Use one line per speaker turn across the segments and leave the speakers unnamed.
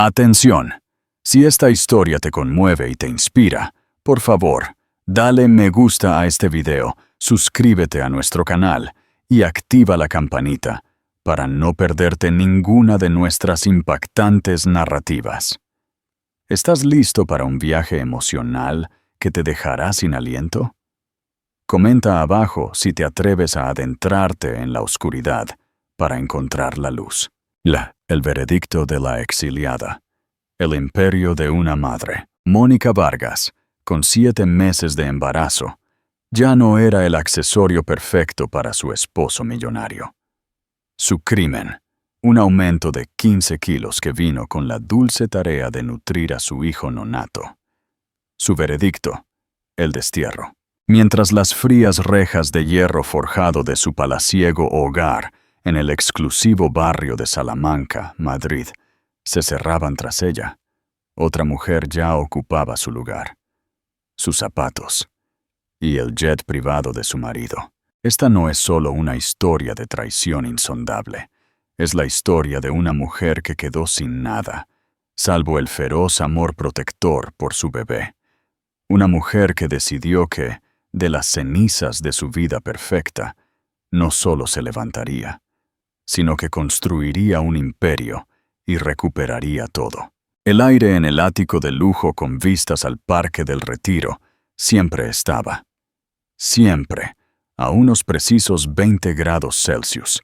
Atención. Si esta historia te conmueve y te inspira, por favor, dale me gusta a este video, suscríbete a nuestro canal y activa la campanita para no perderte ninguna de nuestras impactantes narrativas. ¿Estás listo para un viaje emocional que te dejará sin aliento? Comenta abajo si te atreves a adentrarte en la oscuridad para encontrar la luz. El veredicto de la exiliada. El imperio de una madre. Mónica Vargas, con 7 meses de embarazo, ya no era el accesorio perfecto para su esposo millonario. Su crimen, un aumento de 15 kilos que vino con la dulce tarea de nutrir a su hijo nonato. Su veredicto, el destierro. Mientras las frías rejas de hierro forjado de su palaciego hogar en el exclusivo barrio de Salamanca, Madrid, se cerraban tras ella, otra mujer ya ocupaba su lugar. Sus zapatos y el jet privado de su marido. Esta no es solo una historia de traición insondable, es la historia de una mujer que quedó sin nada, salvo el feroz amor protector por su bebé. Una mujer que decidió que, de las cenizas de su vida perfecta, no solo se levantaría, sino que construiría un imperio y recuperaría todo. El aire en el ático de lujo con vistas al Parque del Retiro siempre estaba. Siempre, a unos precisos 20 grados Celsius,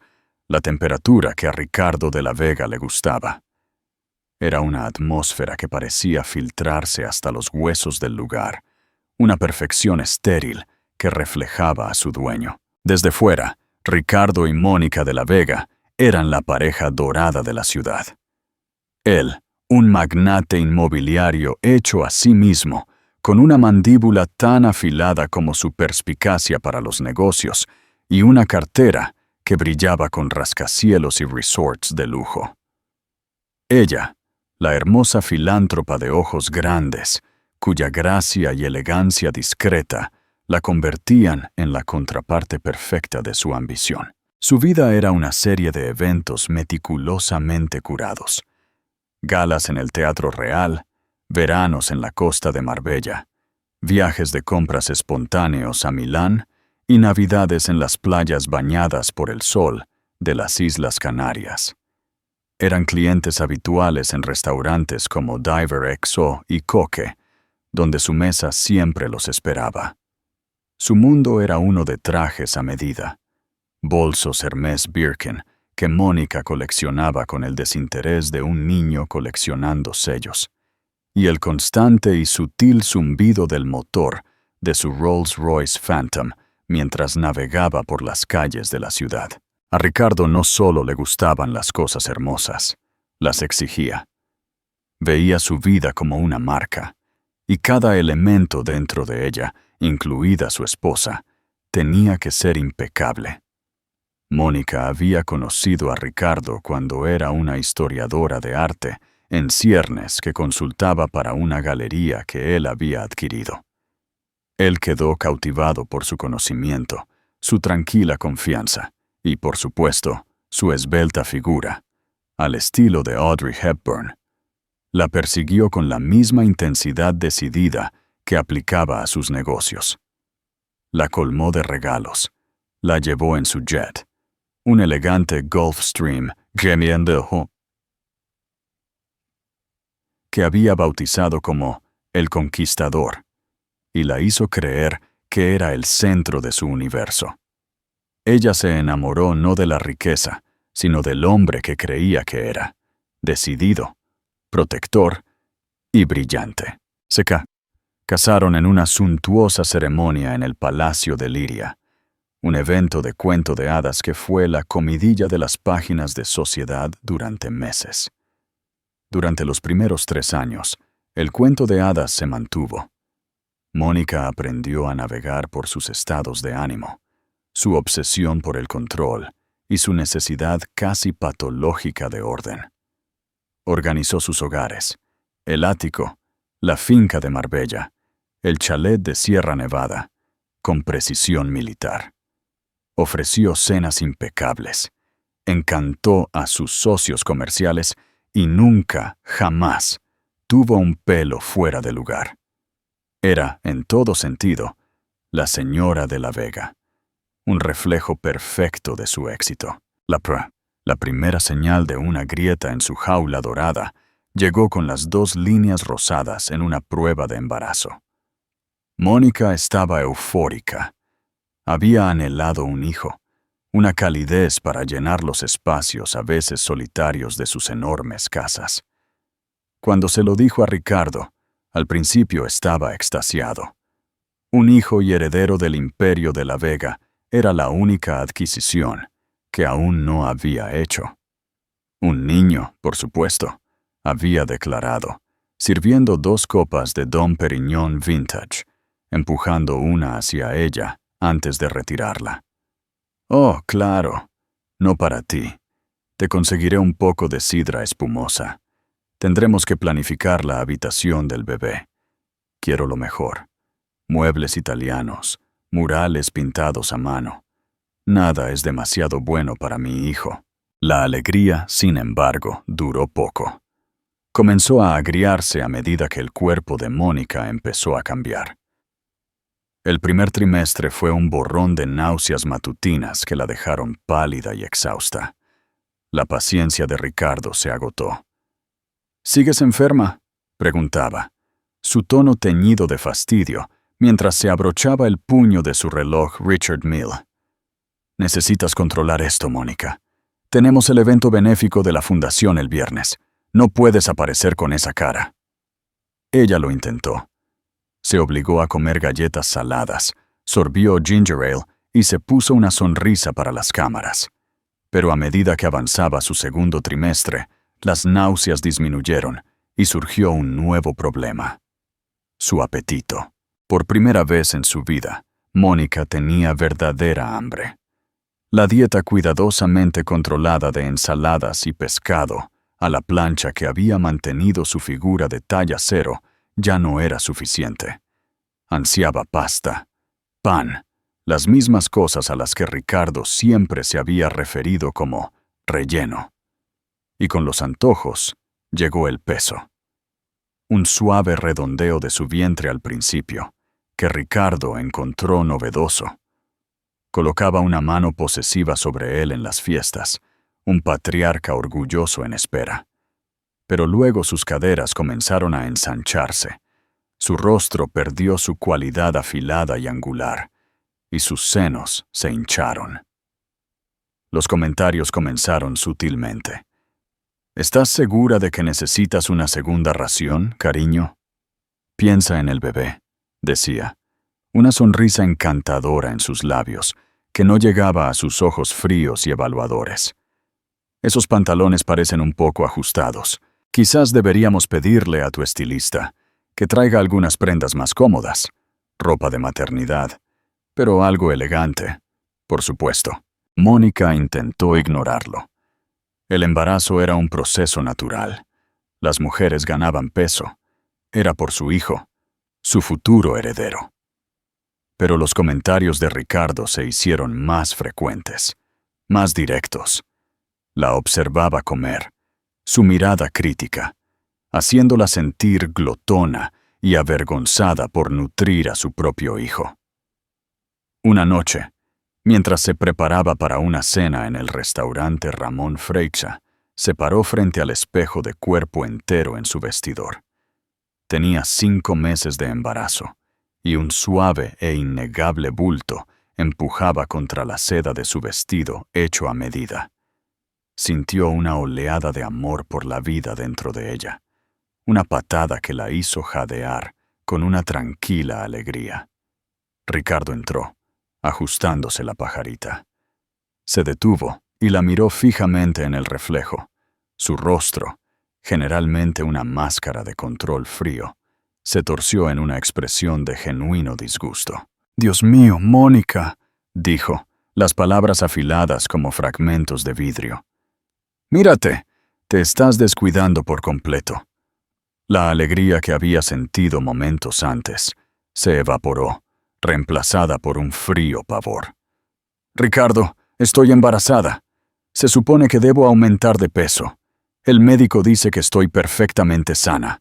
la temperatura que a Ricardo de la Vega le gustaba. Era una atmósfera que parecía filtrarse hasta los huesos del lugar, una perfección estéril que reflejaba a su dueño. Desde fuera, Ricardo y Mónica de la Vega eran la pareja dorada de la ciudad. Él, un magnate inmobiliario hecho a sí mismo, con una mandíbula tan afilada como su perspicacia para los negocios y una cartera que brillaba con rascacielos y resorts de lujo. Ella, la hermosa filántropa de ojos grandes, cuya gracia y elegancia discreta la convertían en la contraparte perfecta de su ambición. Su vida era una serie de eventos meticulosamente curados. Galas en el Teatro Real, veranos en la costa de Marbella, viajes de compras espontáneos a Milán y navidades en las playas bañadas por el sol de las Islas Canarias. Eran clientes habituales en restaurantes como Diver XO y Coque, donde su mesa siempre los esperaba. Su mundo era uno de trajes a medida, bolsos Hermès Birkin que Mónica coleccionaba con el desinterés de un niño coleccionando sellos, y el constante y sutil zumbido del motor de su Rolls-Royce Phantom mientras navegaba por las calles de la ciudad. A Ricardo no solo le gustaban las cosas hermosas, las exigía. Veía su vida como una marca, y cada elemento dentro de ella, incluida su esposa, tenía que ser impecable. Mónica había conocido a Ricardo cuando era una historiadora de arte en ciernes que consultaba para una galería que él había adquirido. Él quedó cautivado por su conocimiento, su tranquila confianza y, por supuesto, su esbelta figura, al estilo de Audrey Hepburn. La persiguió con la misma intensidad decidida que aplicaba a sus negocios. La colmó de regalos, la llevó en su jet, un elegante Gulfstream Gemiendejo, que había bautizado como El Conquistador, y la hizo creer que era el centro de su universo. Ella se enamoró no de la riqueza, sino del hombre que creía que era, decidido, protector y brillante. Se casaron en una suntuosa ceremonia en el Palacio de Liria, un evento de cuento de hadas que fue la comidilla de las páginas de Sociedad durante meses. Durante los primeros 3 años, el cuento de hadas se mantuvo. Mónica aprendió a navegar por sus estados de ánimo, su obsesión por el control y su necesidad casi patológica de orden. Organizó sus hogares, el ático, la finca de Marbella, el chalet de Sierra Nevada, con precisión militar. Ofreció cenas impecables, encantó a sus socios comerciales y nunca, jamás, tuvo un pelo fuera de lugar. Era, en todo sentido, la señora de la Vega, un reflejo perfecto de su éxito. La primera señal de una grieta en su jaula dorada llegó con las 2 líneas rosadas en una prueba de embarazo. Mónica estaba eufórica. Había anhelado un hijo, una calidez para llenar los espacios a veces solitarios de sus enormes casas. Cuando se lo dijo a Ricardo, al principio estaba extasiado. Un hijo y heredero del imperio de la Vega era la única adquisición que aún no había hecho. Un niño, por supuesto, había declarado, sirviendo 2 copas de Dom Perignon Vintage, empujando una hacia ella antes de retirarla. «Oh, claro, no para ti. Te conseguiré un poco de sidra espumosa. Tendremos que planificar la habitación del bebé. Quiero lo mejor. Muebles italianos, murales pintados a mano. Nada es demasiado bueno para mi hijo». La alegría, sin embargo, duró poco. Comenzó a agriarse a medida que el cuerpo de Mónica empezó a cambiar. El primer trimestre fue un borrón de náuseas matutinas que la dejaron pálida y exhausta. La paciencia de Ricardo se agotó. «¿Sigues enferma?», preguntaba, su tono teñido de fastidio, mientras se abrochaba el puño de su reloj Richard Mille. «Necesitas controlar esto, Mónica. Tenemos el evento benéfico de la fundación el viernes. No puedes aparecer con esa cara». Ella lo intentó. Se obligó a comer galletas saladas, sorbió ginger ale y se puso una sonrisa para las cámaras. Pero a medida que avanzaba su segundo trimestre, las náuseas disminuyeron y surgió un nuevo problema: su apetito. Por primera vez en su vida, Mónica tenía verdadera hambre. La dieta cuidadosamente controlada de ensaladas y pescado a la plancha que había mantenido su figura de talla 0 ya no era suficiente. Ansiaba pasta, pan, las mismas cosas a las que Ricardo siempre se había referido como relleno. Y con los antojos llegó el peso. Un suave redondeo de su vientre al principio, que Ricardo encontró novedoso. Colocaba una mano posesiva sobre él en las fiestas, un patriarca orgulloso en espera. Pero luego sus caderas comenzaron a ensancharse, su rostro perdió su cualidad afilada y angular, y sus senos se hincharon. Los comentarios comenzaron sutilmente. «¿Estás segura de que necesitas una segunda ración, cariño? Piensa en el bebé», decía, una sonrisa encantadora en sus labios, que no llegaba a sus ojos fríos y evaluadores. «Esos pantalones parecen un poco ajustados. Quizás deberíamos pedirle a tu estilista que traiga algunas prendas más cómodas, ropa de maternidad, pero algo elegante, por supuesto». Mónica intentó ignorarlo. El embarazo era un proceso natural. Las mujeres ganaban peso. Era por su hijo, su futuro heredero. Pero los comentarios de Ricardo se hicieron más frecuentes, más directos. La observaba comer, su mirada crítica, haciéndola sentir glotona y avergonzada por nutrir a su propio hijo. Una noche, mientras se preparaba para una cena en el restaurante Ramón Freixa, se paró frente al espejo de cuerpo entero en su vestidor. Tenía 5 meses de embarazo, y un suave e innegable bulto empujaba contra la seda de su vestido hecho a medida. Sintió una oleada de amor por la vida dentro de ella, una patada que la hizo jadear con una tranquila alegría. Ricardo entró, ajustándose la pajarita. Se detuvo y la miró fijamente en el reflejo. Su rostro, generalmente una máscara de control frío, se torció en una expresión de genuino disgusto. «Dios mío, Mónica», dijo, las palabras afiladas como fragmentos de vidrio. «Mírate, te estás descuidando por completo». La alegría que había sentido momentos antes se evaporó, reemplazada por un frío pavor. «Ricardo, estoy embarazada. Se supone que debo aumentar de peso. El médico dice que estoy perfectamente sana.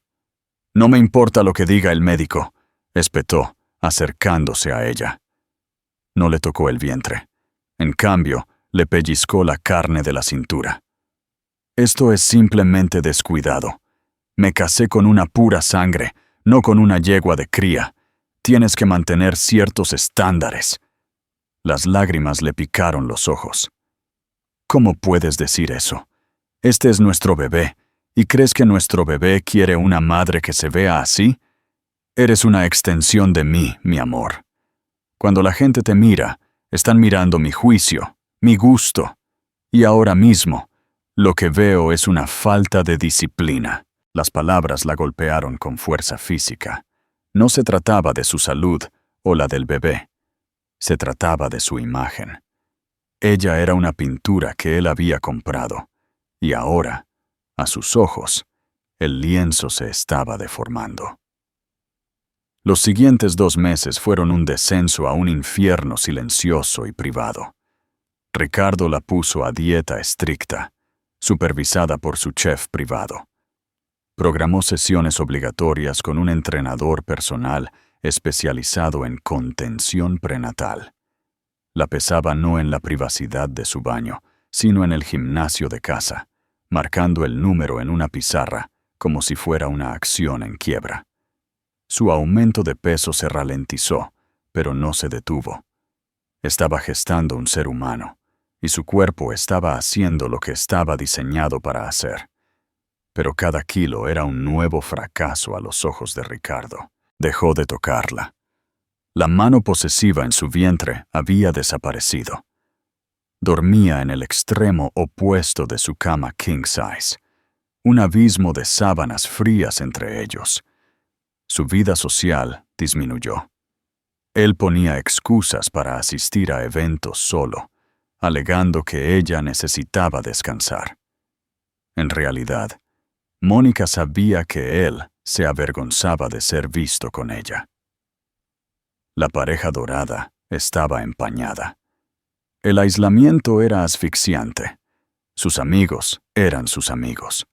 No me importa lo que diga el médico, espetó, acercándose a ella. No le tocó el vientre. En cambio, le pellizcó la carne de la cintura. Esto es simplemente descuidado. Me casé con una pura sangre, no con una yegua de cría. Tienes que mantener ciertos estándares. Las lágrimas le picaron los ojos. ¿Cómo puedes decir eso? Este es nuestro bebé. ¿Y crees que nuestro bebé quiere una madre que se vea así? Eres una extensión de mí, mi amor. Cuando la gente te mira, están mirando mi juicio, mi gusto. Y ahora mismo, lo que veo es una falta de disciplina. Las palabras la golpearon con fuerza física. No se trataba de su salud o la del bebé. Se trataba de su imagen. Ella era una pintura que él había comprado. Y ahora, a sus ojos, el lienzo se estaba deformando. Los siguientes 2 meses fueron un descenso a un infierno silencioso y privado. Ricardo la puso a dieta estricta, supervisada por su chef privado. Programó sesiones obligatorias con un entrenador personal especializado en contención prenatal. La pesaba no en la privacidad de su baño, sino en el gimnasio de casa, marcando el número en una pizarra como si fuera una acción en quiebra. Su aumento de peso se ralentizó, pero no se detuvo. Estaba gestando un ser humano, y su cuerpo estaba haciendo lo que estaba diseñado para hacer. Pero cada kilo era un nuevo fracaso a los ojos de Ricardo. Dejó de tocarla. La mano posesiva en su vientre había desaparecido. Dormía en el extremo opuesto de su cama king size, un abismo de sábanas frías entre ellos. Su vida social disminuyó. Él ponía excusas para asistir a eventos solo, alegando que ella necesitaba descansar. En realidad, Mónica sabía que él se avergonzaba de ser visto con ella. La pareja dorada estaba empañada. El aislamiento era asfixiante. Sus amigos eran sus amigos.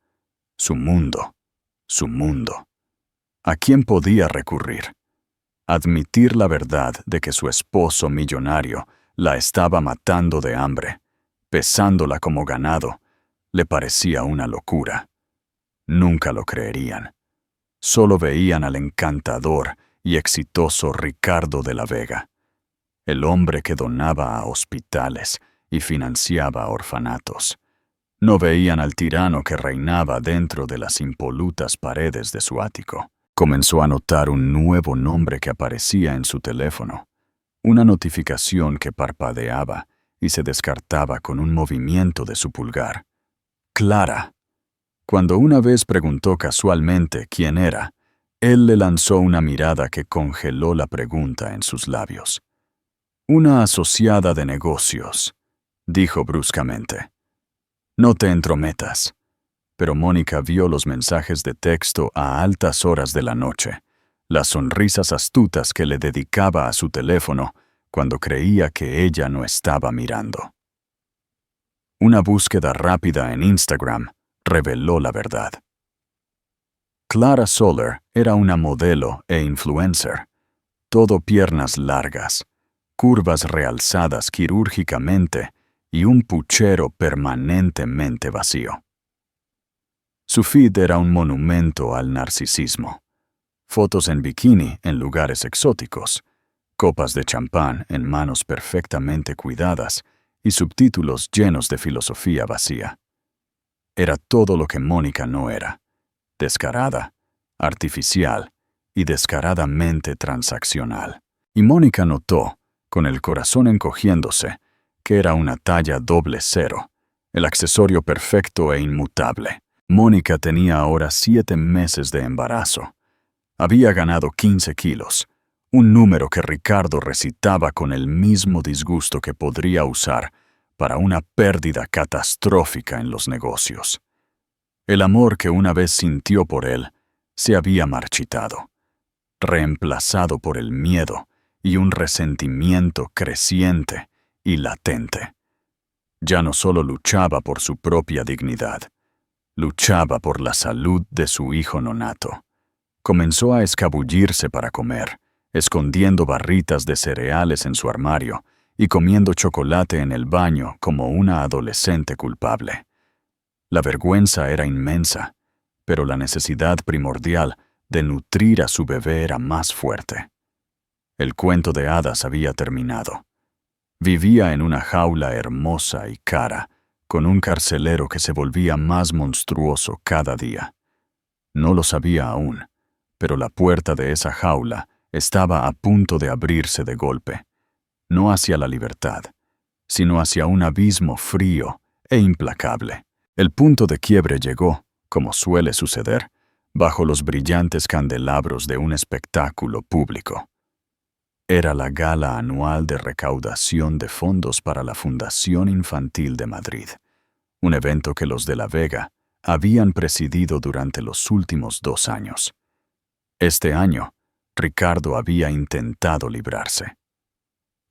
Su mundo, su mundo. ¿A quién podía recurrir? Admitir la verdad de que su esposo millonario la estaba matando de hambre, pesándola como ganado, le parecía una locura. Nunca lo creerían. Solo veían al encantador y exitoso Ricardo de la Vega, el hombre que donaba a hospitales y financiaba orfanatos. No veían al tirano que reinaba dentro de las impolutas paredes de su ático. Comenzó a notar un nuevo nombre que aparecía en su teléfono, una notificación que parpadeaba y se descartaba con un movimiento de su pulgar. Clara. Cuando una vez preguntó casualmente quién era, él le lanzó una mirada que congeló la pregunta en sus labios. «Una asociada de negocios», dijo bruscamente. «No te entrometas». Pero Mónica vio los mensajes de texto a altas horas de la noche, las sonrisas astutas que le dedicaba a su teléfono cuando creía que ella no estaba mirando. Una búsqueda rápida en Instagram reveló la verdad. Clara Soler era una modelo e influencer. Todo piernas largas, curvas realzadas quirúrgicamente y un puchero permanentemente vacío. Su feed era un monumento al narcisismo. Fotos en bikini en lugares exóticos, copas de champán en manos perfectamente cuidadas y subtítulos llenos de filosofía vacía. Era todo lo que Mónica no era: descarada, artificial y descaradamente transaccional. Y Mónica notó, con el corazón encogiéndose, que era una talla .0, el accesorio perfecto e inmutable. Mónica tenía ahora 7 meses de embarazo. Había ganado 15 kilos, un número que Ricardo recitaba con el mismo disgusto que podría usar para una pérdida catastrófica en los negocios. El amor que una vez sintió por él se había marchitado, reemplazado por el miedo y un resentimiento creciente y latente. Ya no solo luchaba por su propia dignidad, Luchaba por la salud de su hijo nonato. Comenzó a escabullirse para comer, escondiendo barritas de cereales en su armario y comiendo chocolate en el baño como una adolescente culpable. La vergüenza era inmensa, pero la necesidad primordial de nutrir a su bebé era más fuerte. El cuento de hadas había terminado. Vivía en una jaula hermosa y cara, con un carcelero que se volvía más monstruoso cada día. No lo sabía aún, pero la puerta de esa jaula estaba a punto de abrirse de golpe, no hacia la libertad, sino hacia un abismo frío e implacable. El punto de quiebre llegó, como suele suceder, bajo los brillantes candelabros de un espectáculo público. Era la gala anual de recaudación de fondos para la Fundación Infantil de Madrid, un evento que los de La Vega habían presidido durante los últimos 2 años. Este año, Ricardo había intentado librarse.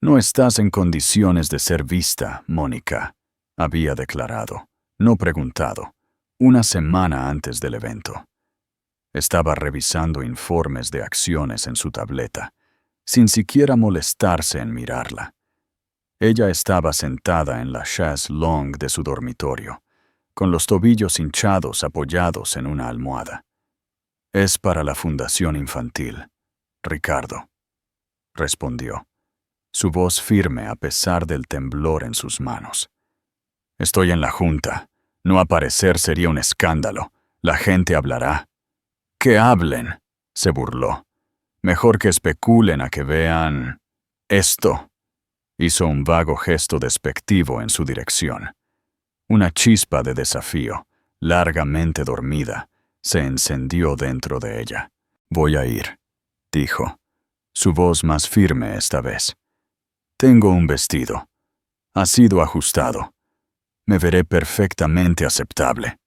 «No estás en condiciones de ser vista, Mónica», había declarado, no preguntado, una semana antes del evento. Estaba revisando informes de acciones en su tableta, sin siquiera molestarse en mirarla. Ella estaba sentada en la chaise longue de su dormitorio, con los tobillos hinchados apoyados en una almohada. «Es para la Fundación Infantil, Ricardo», respondió, su voz firme a pesar del temblor en sus manos. «Estoy en la junta. No aparecer sería un escándalo. La gente hablará». «Que hablen», se burló. «Mejor que especulen a que vean esto». Hizo un vago gesto despectivo en su dirección. Una chispa de desafío, largamente dormida, se encendió dentro de ella. «Voy a ir», dijo, su voz más firme esta vez. «Tengo un vestido. Ha sido ajustado. Me veré perfectamente aceptable».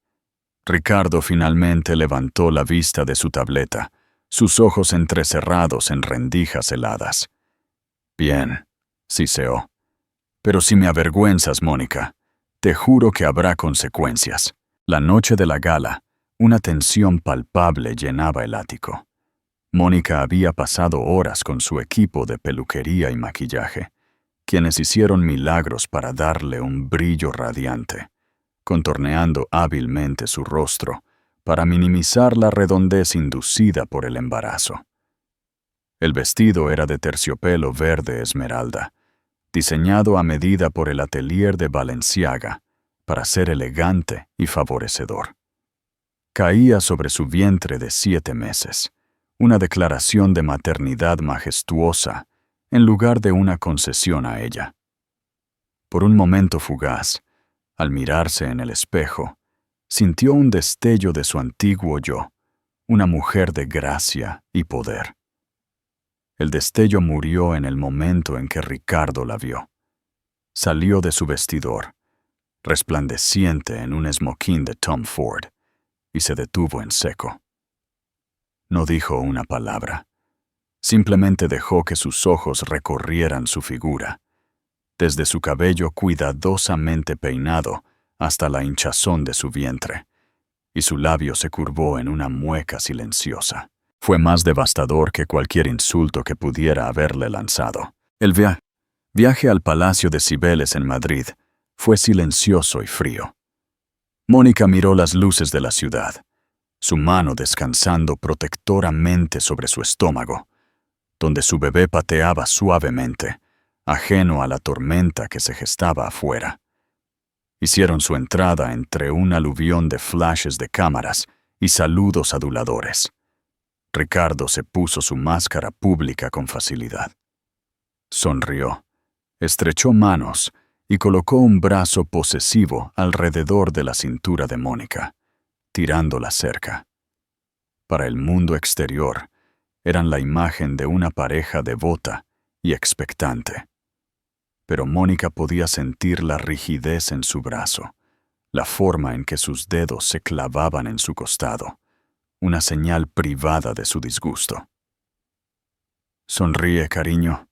Ricardo finalmente levantó la vista de su tableta, sus ojos entrecerrados en rendijas heladas. «Bien», siseó. «Pero si me avergüenzas, Mónica, te juro que habrá consecuencias». La noche de la gala, una tensión palpable llenaba el ático. Mónica había pasado horas con su equipo de peluquería y maquillaje, quienes hicieron milagros para darle un brillo radiante, contorneando hábilmente su rostro para minimizar la redondez inducida por el embarazo. El vestido era de terciopelo verde esmeralda, diseñado a medida por el atelier de Balenciaga para ser elegante y favorecedor. Caía sobre su vientre de 7 meses, una declaración de maternidad majestuosa en lugar de una concesión a ella. Por un momento fugaz, al mirarse en el espejo, sintió un destello de su antiguo yo, una mujer de gracia y poder. El destello murió en el momento en que Ricardo la vio. Salió de su vestidor, resplandeciente en un esmoquín de Tom Ford, y se detuvo en seco. No dijo una palabra. Simplemente dejó que sus ojos recorrieran su figura, desde su cabello cuidadosamente peinado hasta la hinchazón de su vientre, y su labio se curvó en una mueca silenciosa. Fue más devastador que cualquier insulto que pudiera haberle lanzado. El viaje al Palacio de Cibeles en Madrid fue silencioso y frío. Mónica miró las luces de la ciudad, su mano descansando protectoramente sobre su estómago, donde su bebé pateaba suavemente, ajeno a la tormenta que se gestaba afuera. Hicieron su entrada entre un aluvión de flashes de cámaras y saludos aduladores. Ricardo se puso su máscara pública con facilidad. Sonrió, estrechó manos y colocó un brazo posesivo alrededor de la cintura de Mónica, tirándola cerca. Para el mundo exterior, eran la imagen de una pareja devota y expectante. Pero Mónica podía sentir la rigidez en su brazo, la forma en que sus dedos se clavaban en su costado, una señal privada de su disgusto. «Sonríe, cariño»,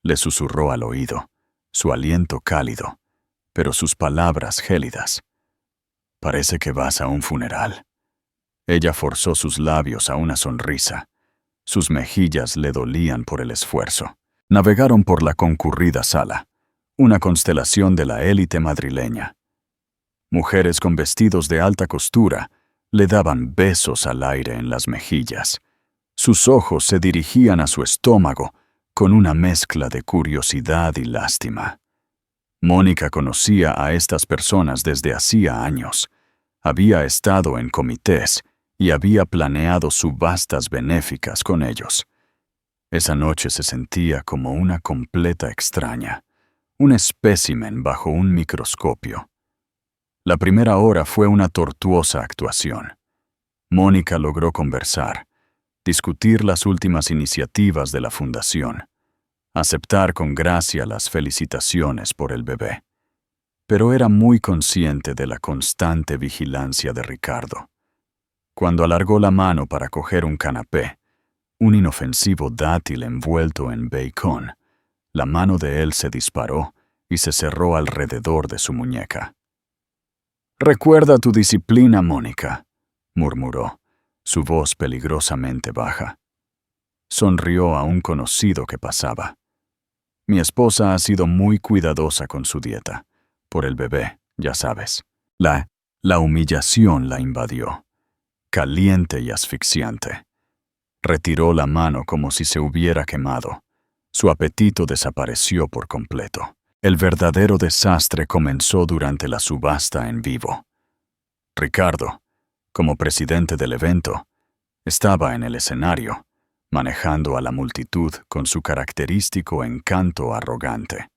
le susurró al oído, su aliento cálido, pero sus palabras gélidas. Parece que vas a un funeral. Ella forzó sus labios a una sonrisa. Sus mejillas le dolían por el esfuerzo. Navegaron por la concurrida sala, una constelación de la élite madrileña. Mujeres con vestidos de alta costura le daban besos al aire en las mejillas. Sus ojos se dirigían a su estómago con una mezcla de curiosidad y lástima. Mónica conocía a estas personas desde hacía años. Había estado en comités y había planeado subastas benéficas con ellos. Esa noche se sentía como una completa extraña, un espécimen bajo un microscopio. La primera hora fue una tortuosa actuación. Mónica logró conversar, discutir las últimas iniciativas de la fundación, aceptar con gracia las felicitaciones por el bebé. Pero era muy consciente de la constante vigilancia de Ricardo. Cuando alargó la mano para coger un canapé, un inofensivo dátil envuelto en bacon, la mano de él se disparó y se cerró alrededor de su muñeca. «Recuerda tu disciplina, Mónica», murmuró, su voz peligrosamente baja. Sonrió a un conocido que pasaba. «Mi esposa ha sido muy cuidadosa con su dieta. Por el bebé, ya sabes». La humillación la invadió, caliente y asfixiante. Retiró la mano como si se hubiera quemado. Su apetito desapareció por completo. El verdadero desastre comenzó durante la subasta en vivo. Ricardo, como presidente del evento, estaba en el escenario, manejando a la multitud con su característico encanto arrogante.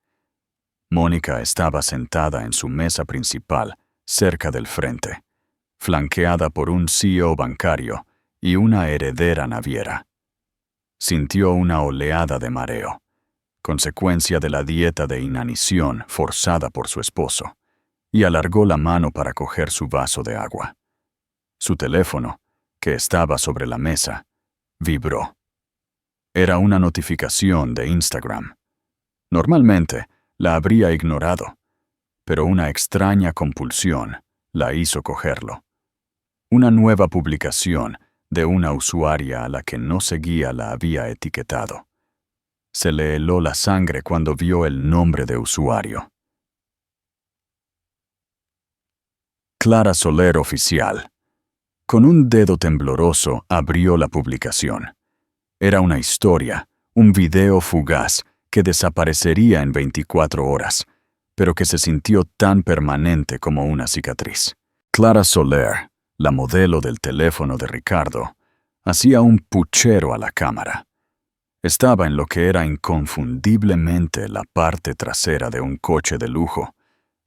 Mónica estaba sentada en su mesa principal, cerca del frente, flanqueada por un CEO bancario y una heredera naviera. Sintió una oleada de mareo, consecuencia de la dieta de inanición forzada por su esposo, y alargó la mano para coger su vaso de agua. Su teléfono, que estaba sobre la mesa, vibró. Era una notificación de Instagram. Normalmente la habría ignorado, pero una extraña compulsión la hizo cogerlo. Una nueva publicación de una usuaria a la que no seguía la había etiquetado. Se le heló la sangre cuando vio el nombre de usuario. Clara Soler Oficial. Con un dedo tembloroso abrió la publicación. Era una historia, un video fugaz que desaparecería en 24 horas, pero que se sintió tan permanente como una cicatriz. Clara Soler, la modelo del teléfono de Ricardo, hacía un puchero a la cámara. Estaba en lo que era inconfundiblemente la parte trasera de un coche de lujo,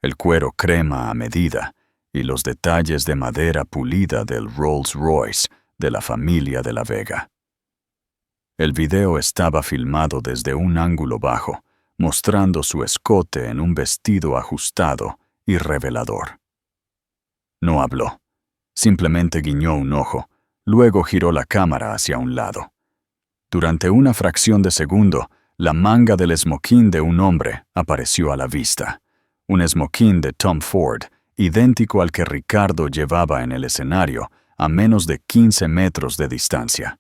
el cuero crema a medida y los detalles de madera pulida del Rolls Royce de la familia de la Vega. El video estaba filmado desde un ángulo bajo, mostrando su escote en un vestido ajustado y revelador. No habló. Simplemente guiñó un ojo, luego giró la cámara hacia un lado. Durante una fracción de segundo, la manga del esmoquín de un hombre apareció a la vista. Un esmoquín de Tom Ford, idéntico al que Ricardo llevaba en el escenario, a menos de 15 metros de distancia.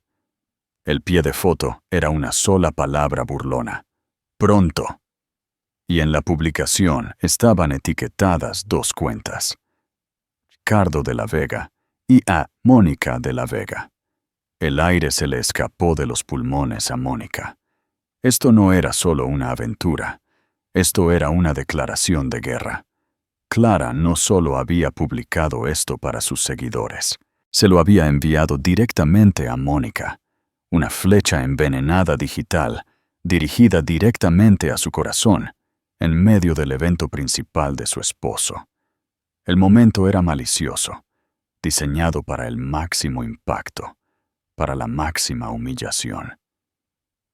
El pie de foto era una sola palabra burlona: pronto. Y en la publicación estaban etiquetadas dos cuentas: Ricardo de la Vega y a Mónica de la Vega. El aire se le escapó de los pulmones a Mónica. Esto no era solo una aventura, esto era una declaración de guerra. Clara no solo había publicado esto para sus seguidores, se lo había enviado directamente a Mónica. Una flecha envenenada digital, dirigida directamente a su corazón, en medio del evento principal de su esposo. El momento era malicioso, diseñado para el máximo impacto, para la máxima humillación.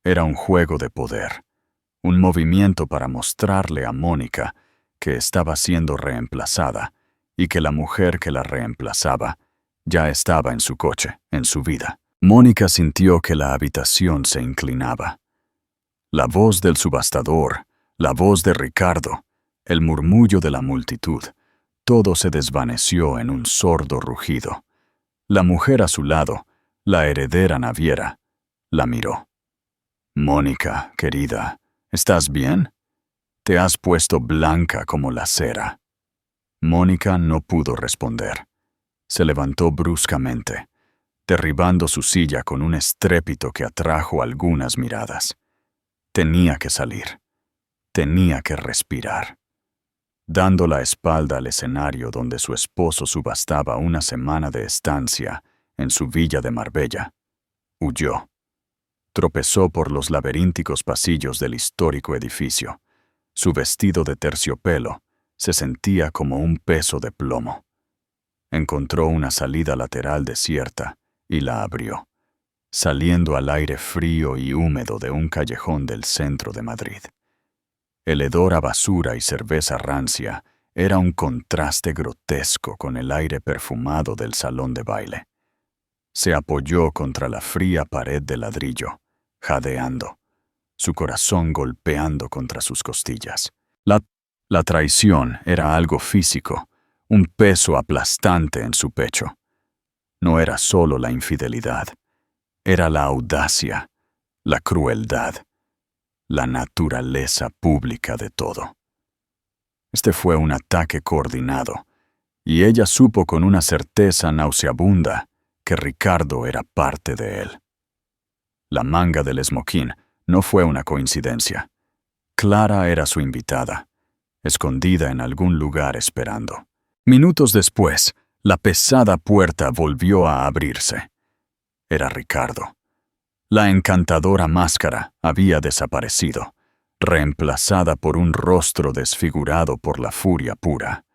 Era un juego de poder, un movimiento para mostrarle a Mónica que estaba siendo reemplazada y que la mujer que la reemplazaba ya estaba en su coche, en su vida. Mónica sintió que la habitación se inclinaba. La voz del subastador, la voz de Ricardo, el murmullo de la multitud, todo se desvaneció en un sordo rugido. La mujer a su lado, la heredera naviera, la miró. «Mónica, querida, ¿estás bien? Te has puesto blanca como la cera». Mónica no pudo responder. Se levantó bruscamente, derribando su silla con un estrépito que atrajo algunas miradas. Tenía que salir. Tenía que respirar. Dando la espalda al escenario donde su esposo subastaba una semana de estancia en su villa de Marbella, huyó. Tropezó por los laberínticos pasillos del histórico edificio. Su vestido de terciopelo se sentía como un peso de plomo. Encontró una salida lateral desierta y la abrió, saliendo al aire frío y húmedo de un callejón del centro de Madrid. El hedor a basura y cerveza rancia era un contraste grotesco con el aire perfumado del salón de baile. Se apoyó contra la fría pared de ladrillo, jadeando, su corazón golpeando contra sus costillas. La traición era algo físico, un peso aplastante en su pecho. No era solo la infidelidad, era la audacia, la crueldad, la naturaleza pública de todo. Este fue un ataque coordinado, y ella supo con una certeza nauseabunda que Ricardo era parte de él. La manga del esmoquín no fue una coincidencia. Clara era su invitada, escondida en algún lugar esperando. Minutos después, la pesada puerta volvió a abrirse. Era Ricardo. La encantadora máscara había desaparecido, reemplazada por un rostro desfigurado por la furia pura.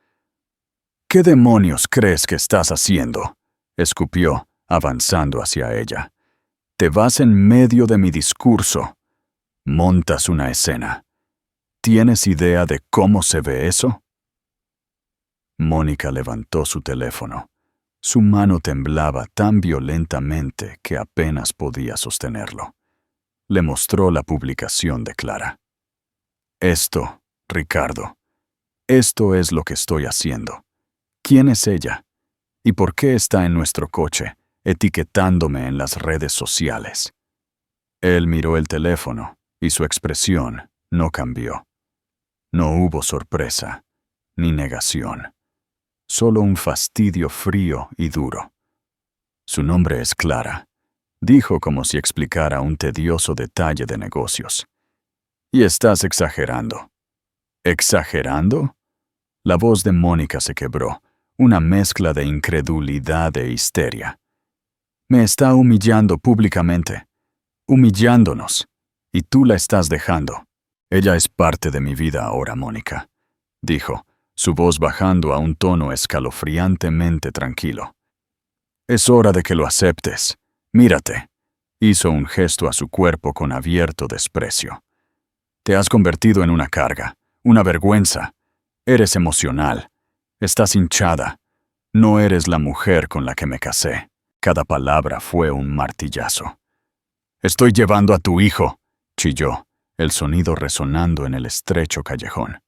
«¿Qué demonios crees que estás haciendo?», escupió, avanzando hacia ella. «Te vas en medio de mi discurso. Montas una escena. ¿Tienes idea de cómo se ve eso?». Mónica levantó su teléfono. Su mano temblaba tan violentamente que apenas podía sostenerlo. Le mostró la publicación de Clara. «Esto, Ricardo, esto es lo que estoy haciendo. ¿Quién es ella? ¿Y por qué está en nuestro coche, etiquetándome en las redes sociales?». Él miró el teléfono y su expresión no cambió. No hubo sorpresa, ni negación. Solo un fastidio frío y duro. «Su nombre es Clara», dijo como si explicara un tedioso detalle de negocios. «Y estás exagerando». «¿Exagerando?». La voz de Mónica se quebró, una mezcla de incredulidad e histeria. «Me está humillando públicamente, humillándonos, y tú la estás dejando». «Ella es parte de mi vida ahora, Mónica», dijo, su voz bajando a un tono escalofriantemente tranquilo. «Es hora de que lo aceptes. Mírate». Hizo un gesto a su cuerpo con abierto desprecio. «Te has convertido en una carga, una vergüenza. Eres emocional. Estás hinchada. No eres la mujer con la que me casé». Cada palabra fue un martillazo. «Estoy llevando a tu hijo», chilló, el sonido resonando en el estrecho callejón.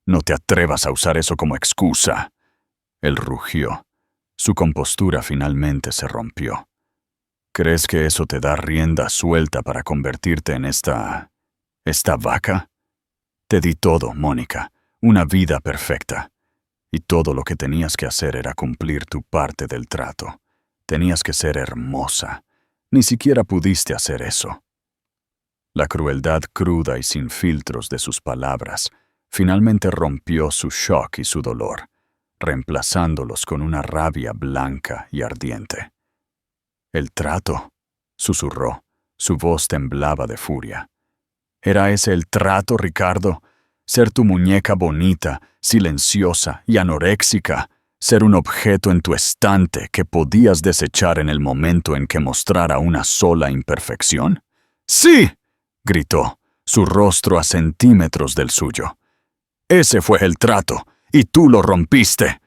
«No te atrevas a usar eso como excusa». Él rugió. Su compostura finalmente se rompió. «¿Crees que eso te da rienda suelta para convertirte en esta vaca? Te di todo, Mónica, una vida perfecta. Y todo lo que tenías que hacer era cumplir tu parte del trato. Tenías que ser hermosa. Ni siquiera pudiste hacer eso». La crueldad cruda y sin filtros de sus palabras finalmente rompió su shock y su dolor, reemplazándolos con una rabia blanca y ardiente. «¿El trato?», susurró, su voz temblaba de furia. «¿Era ese el trato, Ricardo? Ser tu muñeca bonita, silenciosa y anoréxica, ser un objeto en tu estante que podías desechar en el momento en que mostrara una sola imperfección?» «¡Sí!», gritó, su rostro a centímetros del suyo. «Ese fue el trato, y tú lo rompiste».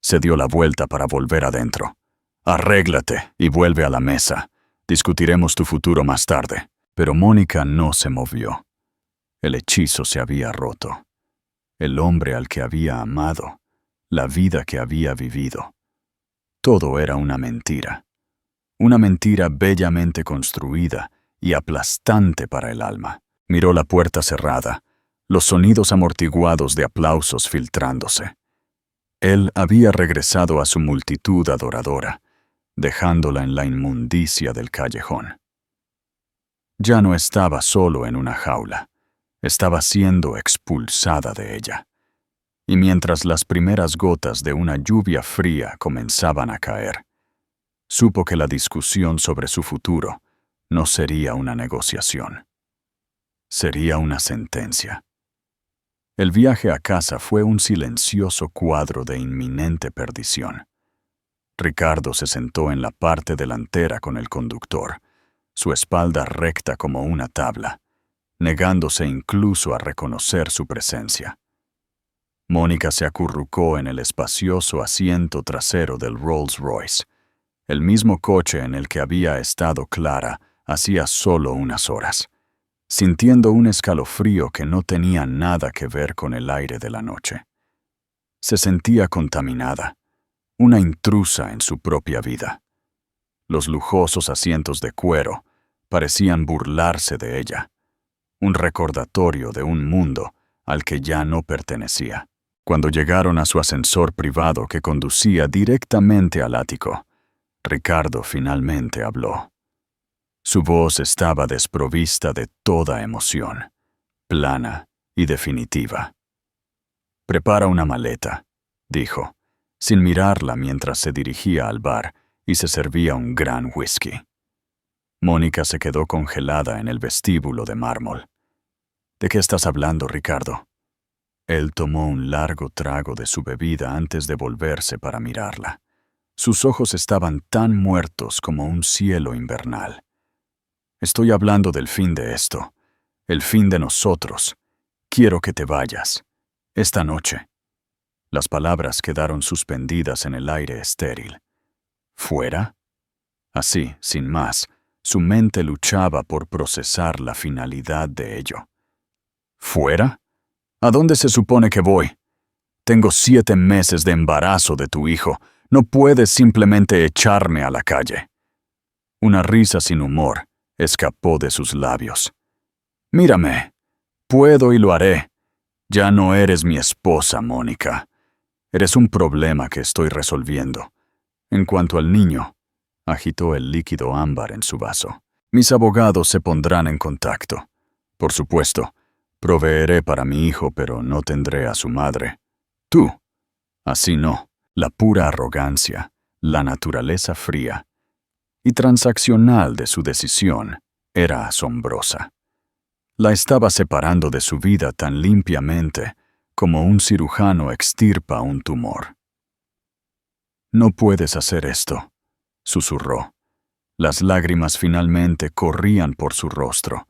Se dio la vuelta para volver adentro. «Arréglate y vuelve a la mesa. Discutiremos tu futuro más tarde». Pero Mónica no se movió. El hechizo se había roto. El hombre al que había amado la vida que había vivido. Todo era una mentira bellamente construida y aplastante para el alma. Miró la puerta cerrada, los sonidos amortiguados de aplausos filtrándose. Él había regresado a su multitud adoradora, dejándola en la inmundicia del callejón. Ya no estaba solo en una jaula, estaba siendo expulsada de ella. Y mientras las primeras gotas de una lluvia fría comenzaban a caer, supo que la discusión sobre su futuro no sería una negociación. Sería una sentencia. El viaje a casa fue un silencioso cuadro de inminente perdición. Ricardo se sentó en la parte delantera con el conductor, su espalda recta como una tabla, negándose incluso a reconocer su presencia. Mónica se acurrucó en el espacioso asiento trasero del Rolls Royce, el mismo coche en el que había estado Clara hacía solo unas horas, sintiendo un escalofrío que no tenía nada que ver con el aire de la noche. Se sentía contaminada, una intrusa en su propia vida. Los lujosos asientos de cuero parecían burlarse de ella, un recordatorio de un mundo al que ya no pertenecía. Cuando llegaron a su ascensor privado que conducía directamente al ático, Ricardo finalmente habló. Su voz estaba desprovista de toda emoción, plana y definitiva. «Prepara una maleta», dijo, sin mirarla mientras se dirigía al bar y se servía un gran whisky. Mónica se quedó congelada en el vestíbulo de mármol. «¿De qué estás hablando, Ricardo?» Él tomó un largo trago de su bebida antes de volverse para mirarla. Sus ojos estaban tan muertos como un cielo invernal. «Estoy hablando del fin de esto, el fin de nosotros. Quiero que te vayas. Esta noche». Las palabras quedaron suspendidas en el aire estéril. ¿Fuera? Así, sin más, su mente luchaba por procesar la finalidad de ello. ¿Fuera? ¿A dónde se supone que voy? Tengo 7 meses de embarazo de tu hijo. No puedes simplemente echarme a la calle. Una risa sin humor escapó de sus labios. «Mírame. Puedo y lo haré. Ya no eres mi esposa, Mónica. Eres un problema que estoy resolviendo. En cuanto al niño», agitó el líquido ámbar en su vaso, «mis abogados se pondrán en contacto. Por supuesto, proveeré para mi hijo, pero no tendré a su madre. Tú. Así no». La pura arrogancia, la naturaleza fría y transaccional de su decisión era asombrosa. La estaba separando de su vida tan limpiamente como un cirujano extirpa un tumor. «No puedes hacer esto», susurró. Las lágrimas finalmente corrían por su rostro,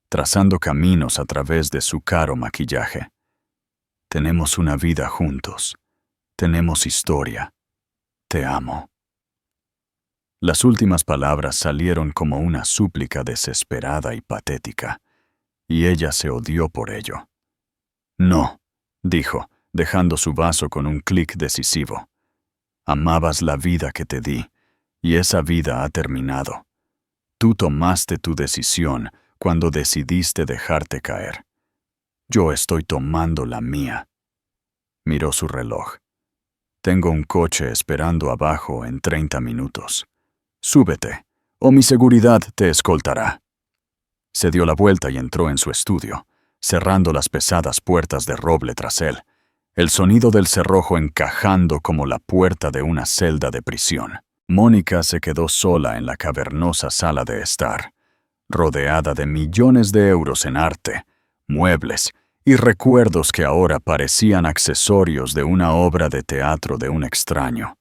trazando caminos a través de su caro maquillaje. «Tenemos una vida juntos. Tenemos historia. Te amo». Las últimas palabras salieron como una súplica desesperada y patética, y ella se odió por ello. «No», dijo, dejando su vaso con un clic decisivo. «Amabas la vida que te di, y esa vida ha terminado. Tú tomaste tu decisión cuando decidiste dejarte caer. Yo estoy tomando la mía». Miró su reloj. «Tengo un coche esperando abajo en 30 minutos. Súbete, o mi seguridad te escoltará». Se dio la vuelta y entró en su estudio, cerrando las pesadas puertas de roble tras él, el sonido del cerrojo encajando como la puerta de una celda de prisión. Mónica se quedó sola en la cavernosa sala de estar, rodeada de millones de euros en arte, muebles y recuerdos que ahora parecían accesorios de una obra de teatro de un extraño.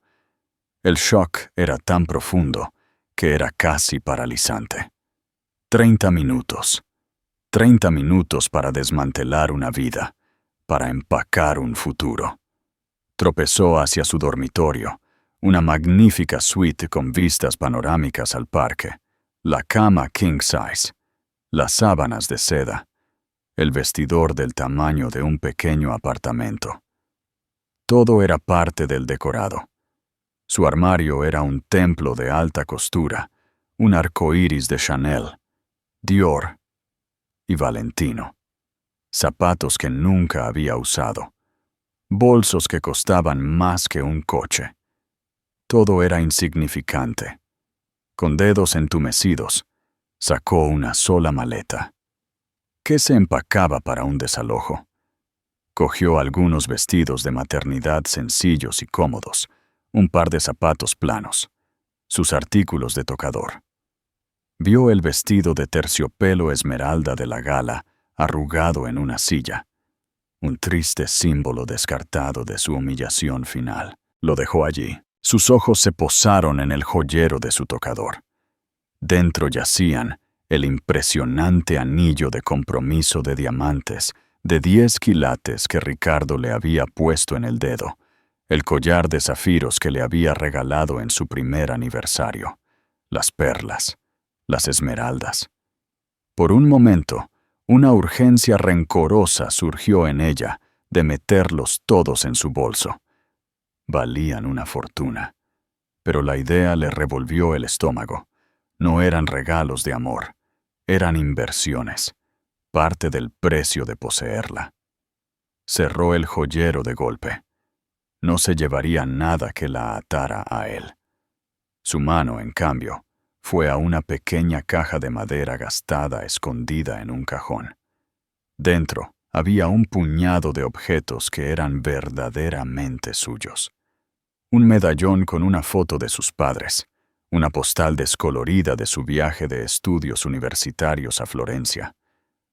El shock era tan profundo que era casi paralizante. 30 minutos. 30 minutos para desmantelar una vida, para empacar un futuro. Tropezó hacia su dormitorio, una magnífica suite con vistas panorámicas al parque, la cama king size, las sábanas de seda, el vestidor del tamaño de un pequeño apartamento. Todo era parte del decorado. Su armario era un templo de alta costura, un arco iris de Chanel, Dior y Valentino. Zapatos que nunca había usado. Bolsos que costaban más que un coche. Todo era insignificante. Con dedos entumecidos, sacó una sola maleta. ¿Qué se empacaba para un desalojo? Cogió algunos vestidos de maternidad sencillos y cómodos, un par de zapatos planos, sus artículos de tocador. Vio el vestido de terciopelo esmeralda de la gala arrugado en una silla, un triste símbolo descartado de su humillación final. Lo dejó allí. Sus ojos se posaron en el joyero de su tocador. Dentro yacían el impresionante anillo de compromiso de diamantes de 10 quilates que Ricardo le había puesto en el dedo, el collar de zafiros que le había regalado en su primer aniversario, las perlas, las esmeraldas. Por un momento, una urgencia rencorosa surgió en ella de meterlos todos en su bolso. Valían una fortuna, pero la idea le revolvió el estómago. No eran regalos de amor, eran inversiones, parte del precio de poseerla. Cerró el joyero de golpe. No se llevaría nada que la atara a él. Su mano, en cambio, fue a una pequeña caja de madera gastada escondida en un cajón. Dentro había un puñado de objetos que eran verdaderamente suyos. Un medallón con una foto de sus padres, una postal descolorida de su viaje de estudios universitarios a Florencia,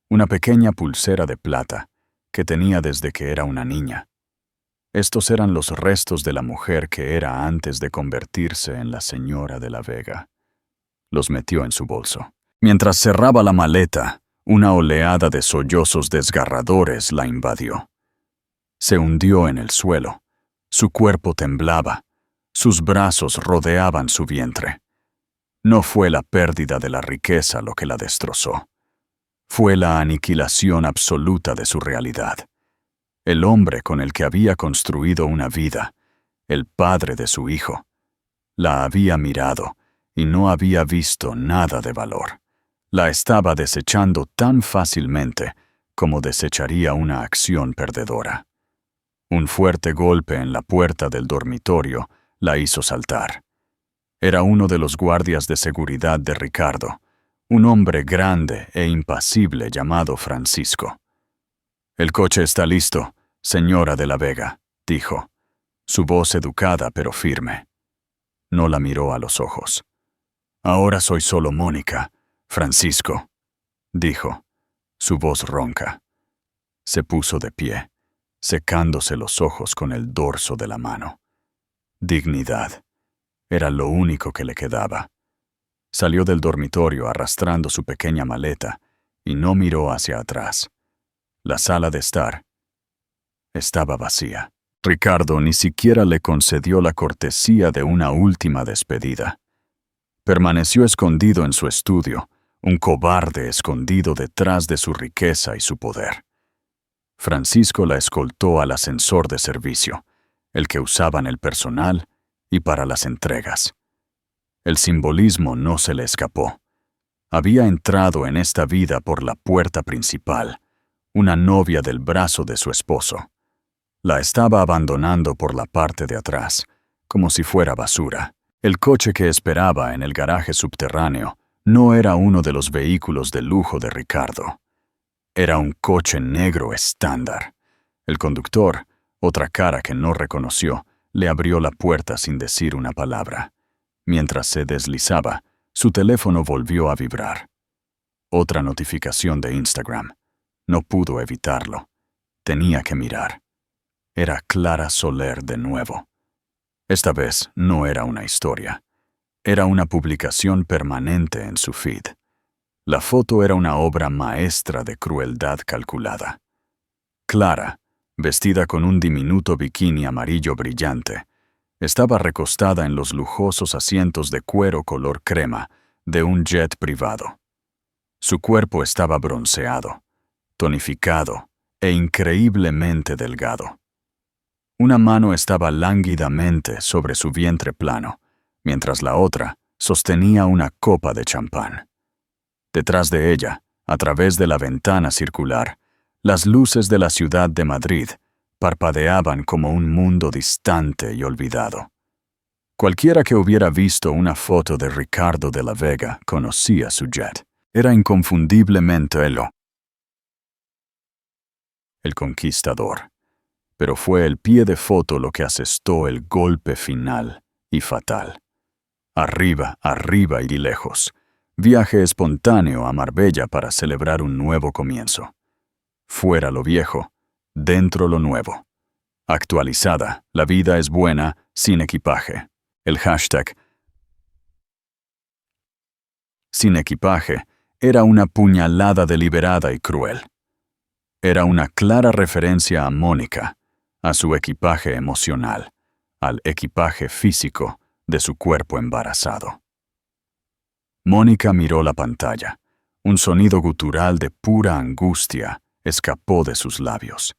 una pequeña pulsera de plata que tenía desde que era una niña. Estos eran los restos de la mujer que era antes de convertirse en la señora de la Vega. Los metió en su bolso. Mientras cerraba la maleta, una oleada de sollozos desgarradores la invadió. Se hundió en el suelo. Su cuerpo temblaba. Sus brazos rodeaban su vientre. No fue la pérdida de la riqueza lo que la destrozó. Fue la aniquilación absoluta de su realidad. El hombre con el que había construido una vida, el padre de su hijo, la había mirado y no había visto nada de valor. La estaba desechando tan fácilmente como desecharía una acción perdedora. Un fuerte golpe en la puerta del dormitorio la hizo saltar. Era uno de los guardias de seguridad de Ricardo, un hombre grande e impasible llamado Francisco. «El coche está listo, señora de la Vega», dijo, su voz educada pero firme. No la miró a los ojos. «Ahora soy solo Mónica, Francisco», dijo, su voz ronca. Se puso de pie, secándose los ojos con el dorso de la mano. Dignidad. Era lo único que le quedaba. Salió del dormitorio arrastrando su pequeña maleta y no miró hacia atrás. La sala de estar estaba vacía. Ricardo ni siquiera le concedió la cortesía de una última despedida. Permaneció escondido en su estudio, un cobarde escondido detrás de su riqueza y su poder. Francisco la escoltó al ascensor de servicio, el que usaban el personal y para las entregas. El simbolismo no se le escapó. Había entrado en esta vida por la puerta principal, una novia del brazo de su esposo. La estaba abandonando por la parte de atrás, como si fuera basura. El coche que esperaba en el garaje subterráneo no era uno de los vehículos de lujo de Ricardo. Era un coche negro estándar. El conductor, otra cara que no reconoció, le abrió la puerta sin decir una palabra. Mientras se deslizaba, su teléfono volvió a vibrar. Otra notificación de Instagram. No pudo evitarlo. Tenía que mirar. Era Clara Soler de nuevo. Esta vez no era una historia. Era una publicación permanente en su feed. La foto era una obra maestra de crueldad calculada. Clara, vestida con un diminuto bikini amarillo brillante, estaba recostada en los lujosos asientos de cuero color crema de un jet privado. Su cuerpo estaba bronceado, tonificado e increíblemente delgado. Una mano estaba lánguidamente sobre su vientre plano, mientras la otra sostenía una copa de champán. Detrás de ella, a través de la ventana circular, las luces de la ciudad de Madrid parpadeaban como un mundo distante y olvidado. Cualquiera que hubiera visto una foto de Ricardo de la Vega conocía su jet. Era inconfundiblemente el conquistador. Pero fue el pie de foto lo que asestó el golpe final y fatal. Arriba, arriba y lejos. Viaje espontáneo a Marbella para celebrar un nuevo comienzo. Fuera lo viejo, dentro lo nuevo. Actualizada, la vida es buena sin equipaje. El hashtag sin equipaje era una puñalada deliberada y cruel. Era una clara referencia a Mónica, a su equipaje emocional, al equipaje físico de su cuerpo embarazado. Mónica miró la pantalla. Un sonido gutural de pura angustia escapó de sus labios.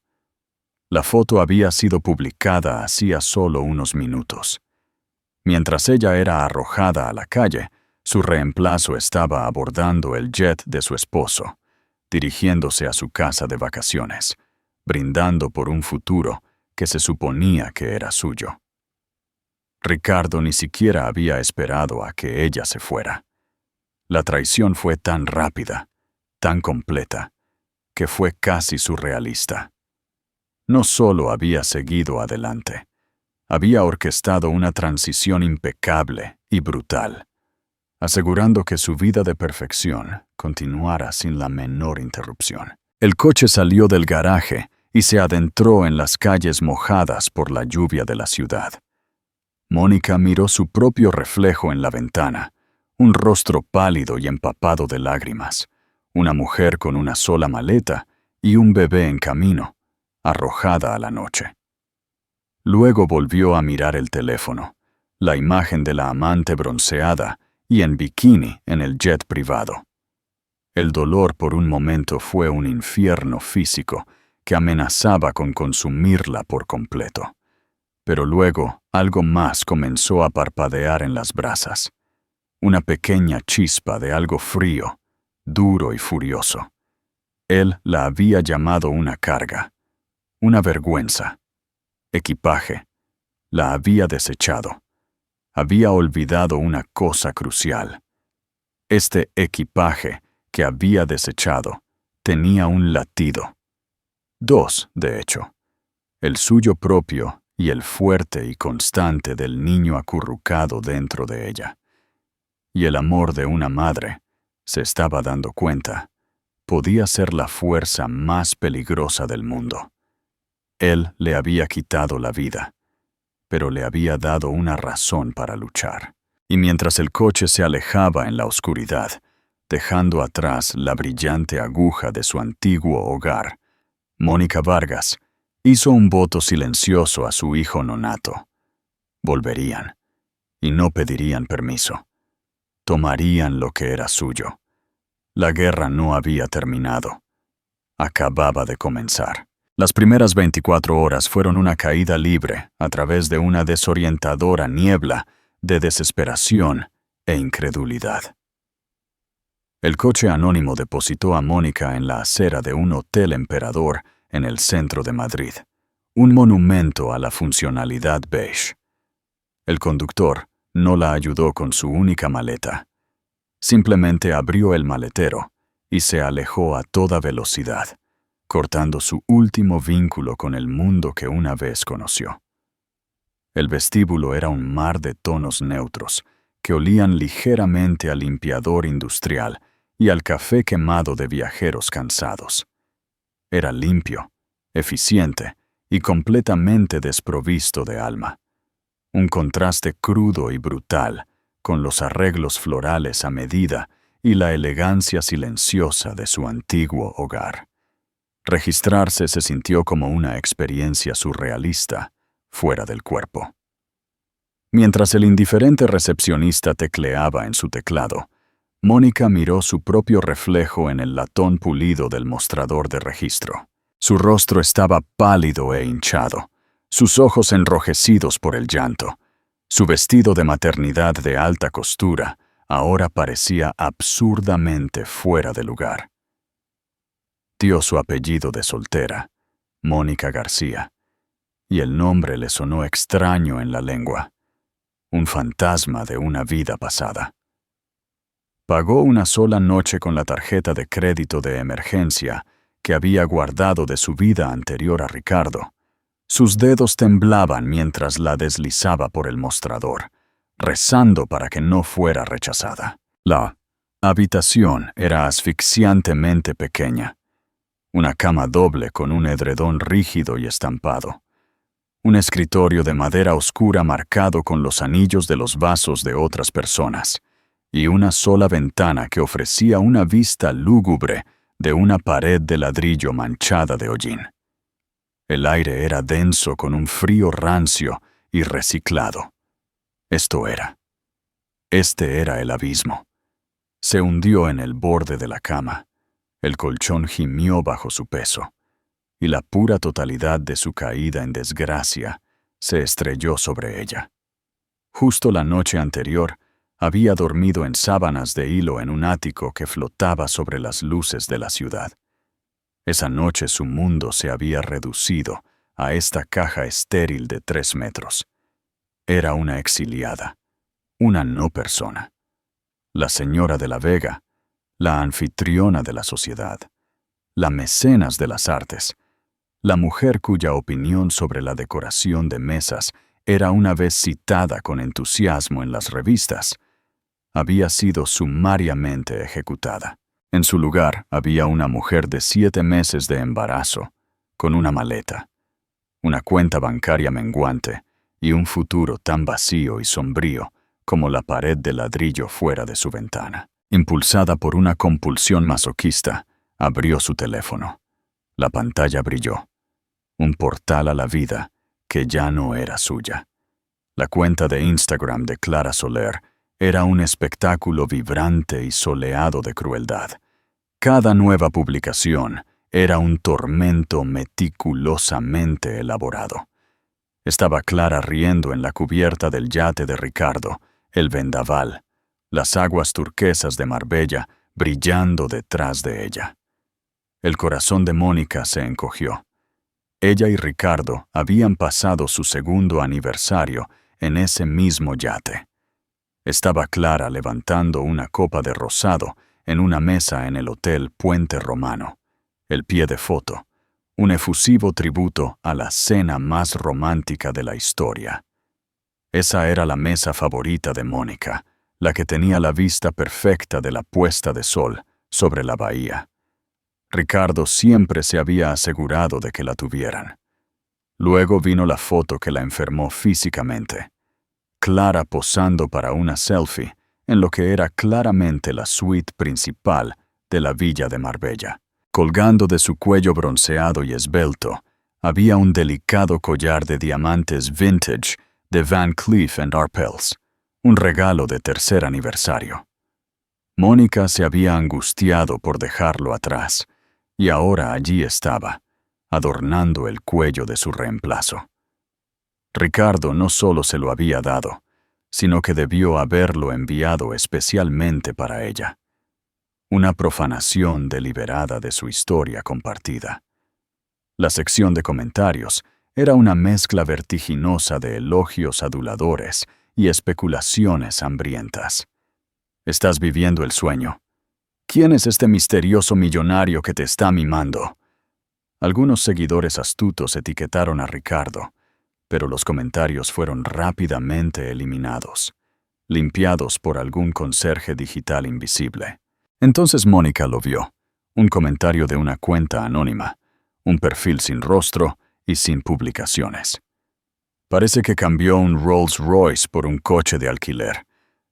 La foto había sido publicada hacía solo unos minutos. Mientras ella era arrojada a la calle, su reemplazo estaba abordando el jet de su esposo, dirigiéndose a su casa de vacaciones, brindando por un futuro que se suponía que era suyo. Ricardo ni siquiera había esperado a que ella se fuera. La traición fue tan rápida, tan completa, que fue casi surrealista. No solo había seguido adelante, había orquestado una transición impecable y brutal, asegurando que su vida de perfección continuara sin la menor interrupción. El coche salió del garaje y se adentró en las calles mojadas por la lluvia de la ciudad. Mónica miró su propio reflejo en la ventana, un rostro pálido y empapado de lágrimas, una mujer con una sola maleta y un bebé en camino, arrojada a la noche. Luego volvió a mirar el teléfono, la imagen de la amante bronceada y en bikini en el jet privado. El dolor por un momento fue un infierno físico que amenazaba con consumirla por completo. Pero luego algo más comenzó a parpadear en las brasas. Una pequeña chispa de algo frío, duro y furioso. Él la había llamado una carga, una vergüenza. Equipaje. La había desechado. Había olvidado una cosa crucial. Este equipaje que había desechado tenía un latido. Dos, de hecho. El suyo propio y el fuerte y constante del niño acurrucado dentro de ella. Y el amor de una madre, se estaba dando cuenta, podía ser la fuerza más peligrosa del mundo. Él le había quitado la vida, pero le había dado una razón para luchar. Y mientras el coche se alejaba en la oscuridad, dejando atrás la brillante aguja de su antiguo hogar, Mónica Vargas hizo un voto silencioso a su hijo nonato. Volverían, y no pedirían permiso. Tomarían lo que era suyo. La guerra no había terminado. Acababa de comenzar. Las primeras 24 horas fueron una caída libre a través de una desorientadora niebla de desesperación e incredulidad. El coche anónimo depositó a Mónica en la acera de un hotel Emperador en el centro de Madrid, un monumento a la funcionalidad beige. El conductor no la ayudó con su única maleta. Simplemente abrió el maletero y se alejó a toda velocidad, cortando su último vínculo con el mundo que una vez conoció. El vestíbulo era un mar de tonos neutros que olían ligeramente a limpiador industrial y al café quemado de viajeros cansados. Era limpio, eficiente y completamente desprovisto de alma. Un contraste crudo y brutal con los arreglos florales a medida y la elegancia silenciosa de su antiguo hogar. Registrarse se sintió como una experiencia surrealista, fuera del cuerpo. Mientras el indiferente recepcionista tecleaba en su teclado, Mónica miró su propio reflejo en el latón pulido del mostrador de registro. Su rostro estaba pálido e hinchado, sus ojos enrojecidos por el llanto. Su vestido de maternidad de alta costura ahora parecía absurdamente fuera de lugar. Dio su apellido de soltera, Mónica García, y el nombre le sonó extraño en la lengua, un fantasma de una vida pasada. Pagó una sola noche con la tarjeta de crédito de emergencia que había guardado de su vida anterior a Ricardo. Sus dedos temblaban mientras la deslizaba por el mostrador, rezando para que no fuera rechazada. La habitación era asfixiantemente pequeña. Una cama doble con un edredón rígido y estampado. Un escritorio de madera oscura marcado con los anillos de los vasos de otras personas. Y una sola ventana que ofrecía una vista lúgubre de una pared de ladrillo manchada de hollín. El aire era denso con un frío rancio y reciclado. Este era el abismo. Se hundió en el borde de la cama. El colchón gimió bajo su peso, y la pura totalidad de su caída en desgracia se estrelló sobre ella. Justo la noche anterior, había dormido en sábanas de hilo en un ático que flotaba sobre las luces de la ciudad. Esa noche su mundo se había reducido a esta caja estéril de 3 metros. Era una exiliada, una no persona. La señora de la Vega, la anfitriona de la sociedad, la mecenas de las artes, la mujer cuya opinión sobre la decoración de mesas era una vez citada con entusiasmo en las revistas, había sido sumariamente ejecutada. En su lugar había una mujer de 7 meses de embarazo, con una maleta, una cuenta bancaria menguante y un futuro tan vacío y sombrío como la pared de ladrillo fuera de su ventana. Impulsada por una compulsión masoquista, abrió su teléfono. La pantalla brilló. Un portal a la vida que ya no era suya. La cuenta de Instagram de Clara Soler era un espectáculo vibrante y soleado de crueldad. Cada nueva publicación era un tormento meticulosamente elaborado. Estaba Clara riendo en la cubierta del yate de Ricardo, el vendaval, las aguas turquesas de Marbella brillando detrás de ella. El corazón de Mónica se encogió. Ella y Ricardo habían pasado su segundo aniversario en ese mismo yate. Estaba Clara levantando una copa de rosado en una mesa en el Hotel Puente Romano. El pie de foto, un efusivo tributo a la cena más romántica de la historia. Esa era la mesa favorita de Mónica, la que tenía la vista perfecta de la puesta de sol sobre la bahía. Ricardo siempre se había asegurado de que la tuvieran. Luego vino la foto que la enfermó físicamente. Clara posando para una selfie en lo que era claramente la suite principal de la villa de Marbella. Colgando de su cuello bronceado y esbelto, había un delicado collar de diamantes vintage de Van Cleef & Arpels, un regalo de 3er aniversario. Mónica se había angustiado por dejarlo atrás, y ahora allí estaba, adornando el cuello de su reemplazo. Ricardo no solo se lo había dado, sino que debió haberlo enviado especialmente para ella. Una profanación deliberada de su historia compartida. La sección de comentarios era una mezcla vertiginosa de elogios aduladores y especulaciones hambrientas. ¿Estás viviendo el sueño? ¿Quién es este misterioso millonario que te está mimando? Algunos seguidores astutos etiquetaron a Ricardo, pero los comentarios fueron rápidamente eliminados, limpiados por algún conserje digital invisible. Entonces Mónica lo vio, un comentario de una cuenta anónima, un perfil sin rostro y sin publicaciones. Parece que cambió un Rolls Royce por un coche de alquiler.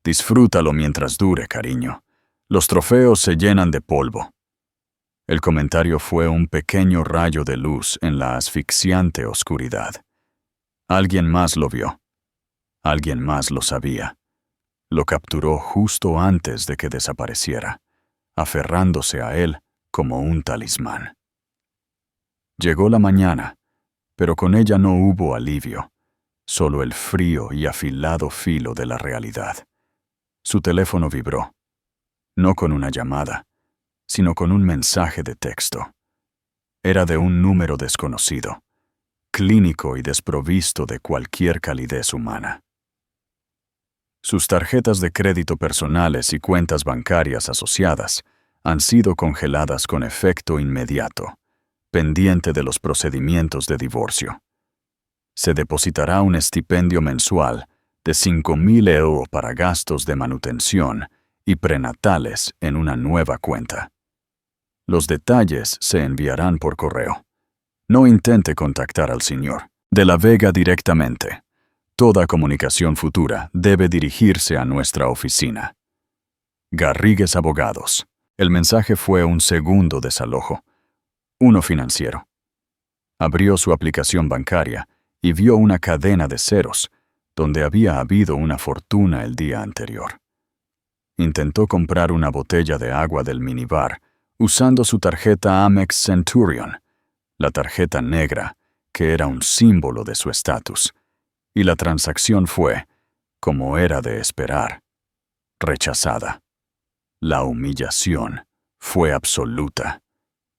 Disfrútalo mientras dure, cariño. Los trofeos se llenan de polvo. El comentario fue un pequeño rayo de luz en la asfixiante oscuridad. Alguien más lo vio. Alguien más lo sabía. Lo capturó justo antes de que desapareciera, aferrándose a él como un talismán. Llegó la mañana, Pero con ella no hubo alivio, solo el frío y afilado filo de la realidad. Su teléfono vibró, no con una llamada, sino con un mensaje de texto. Era de un número desconocido, clínico y desprovisto de cualquier calidez humana. Sus tarjetas de crédito personales y cuentas bancarias asociadas han sido congeladas con efecto inmediato, pendiente de los procedimientos de divorcio. Se depositará un estipendio mensual de 5.000 euros para gastos de manutención y prenatales en una nueva cuenta. Los detalles se enviarán por correo. No intente contactar al señor de la Vega directamente. Toda comunicación futura debe dirigirse a nuestra oficina. Garrigues Abogados. El mensaje fue un segundo desalojo, uno financiero. Abrió su aplicación bancaria y vio una cadena de ceros, donde había habido una fortuna el día anterior. Intentó comprar una botella de agua del minibar usando su tarjeta Amex Centurion, la tarjeta negra, que era un símbolo de su estatus, y la transacción fue, como era de esperar, rechazada. La humillación fue absoluta.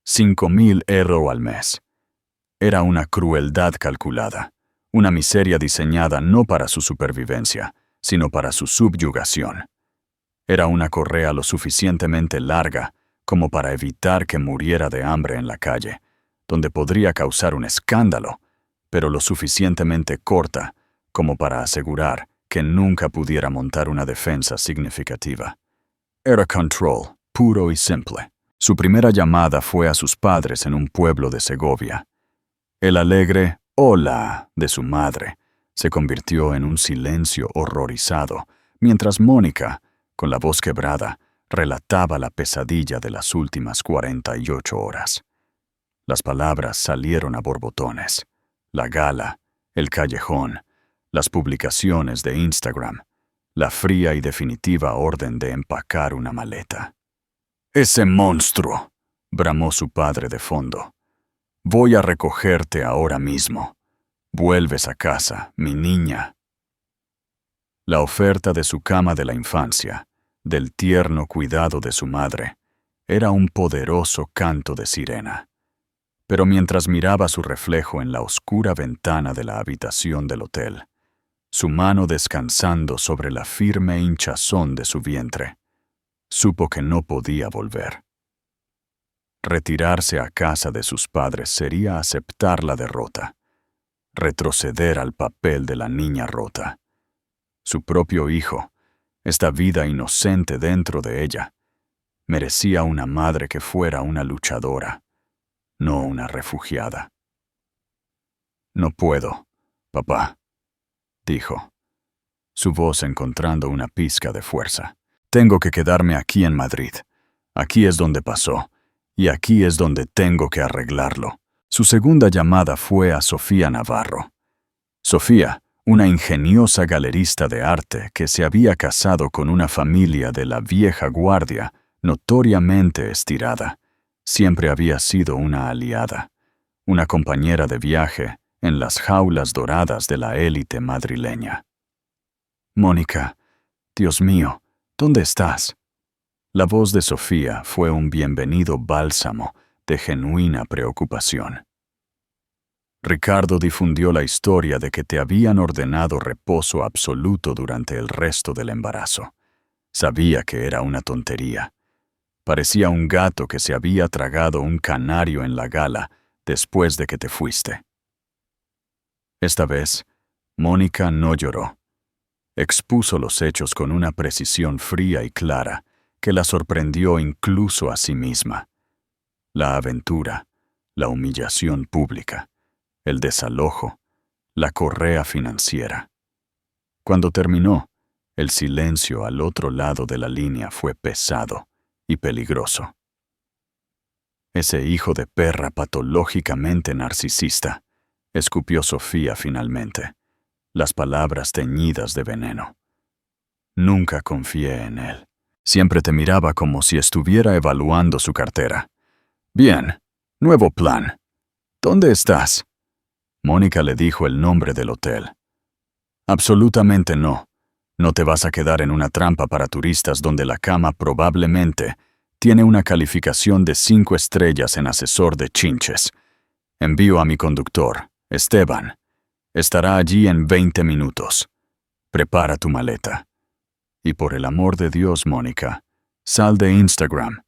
5.000 euros al mes. Era una crueldad calculada, una miseria diseñada no para su supervivencia, sino para su subyugación. Era una correa lo suficientemente larga como para evitar que muriera de hambre en la calle, donde podría causar un escándalo, pero lo suficientemente corta como para asegurar que nunca pudiera montar una defensa significativa. Era control, puro y simple. Su primera llamada fue a sus padres en un pueblo de Segovia. El alegre «hola» de su madre se convirtió en un silencio horrorizado, mientras Mónica, con la voz quebrada, relataba la pesadilla de las últimas 48 horas. Las palabras salieron a borbotones. La gala, el callejón, las publicaciones de Instagram, la fría y definitiva orden de empacar una maleta. «¡Ese monstruo!», bramó su padre de fondo. «Voy a recogerte ahora mismo. Vuelves a casa, mi niña». La oferta de su cama de la infancia, del tierno cuidado de su madre, era un poderoso canto de sirena. Pero mientras miraba su reflejo en la oscura ventana de la habitación del hotel, su mano descansando sobre la firme hinchazón de su vientre, supo que no podía volver. Retirarse a casa de sus padres sería aceptar la derrota, retroceder al papel de la niña rota. Su propio hijo, esta vida inocente dentro de ella, merecía una madre que fuera una luchadora, no una refugiada. «No puedo, papá», dijo, su voz encontrando una pizca de fuerza. «Tengo que quedarme aquí en Madrid. Aquí es donde pasó, y aquí es donde tengo que arreglarlo». Su segunda llamada fue a Sofía Navarro. Sofía, una ingeniosa galerista de arte que se había casado con una familia de la vieja guardia, notoriamente estirada, siempre había sido una aliada, una compañera de viaje en las jaulas doradas de la élite madrileña. «Mónica, Dios mío, ¿dónde estás?». La voz de Sofía fue un bienvenido bálsamo de genuina preocupación. «Ricardo difundió la historia de que te habían ordenado reposo absoluto durante el resto del embarazo. Sabía que era una tontería. Parecía un gato que se había tragado un canario en la gala después de que te fuiste». Esta vez, Mónica no lloró. Expuso los hechos con una precisión fría y clara que la sorprendió incluso a sí misma. La aventura, la humillación pública, el desalojo, la correa financiera. Cuando terminó, el silencio al otro lado de la línea fue pesado y peligroso. «Ese hijo de perra patológicamente narcisista», escupió Sofía finalmente, las palabras teñidas de veneno. «Nunca confié en él. Siempre te miraba como si estuviera evaluando su cartera. Bien, nuevo plan. ¿Dónde estás?». Mónica le dijo el nombre del hotel. Absolutamente no. No te vas a quedar en una trampa para turistas donde la cama probablemente tiene una calificación de 5 estrellas en asesor de chinches. Envío a mi conductor, Esteban. Estará allí en 20 minutos. Prepara tu maleta. Y por el amor de Dios, Mónica, sal de Instagram.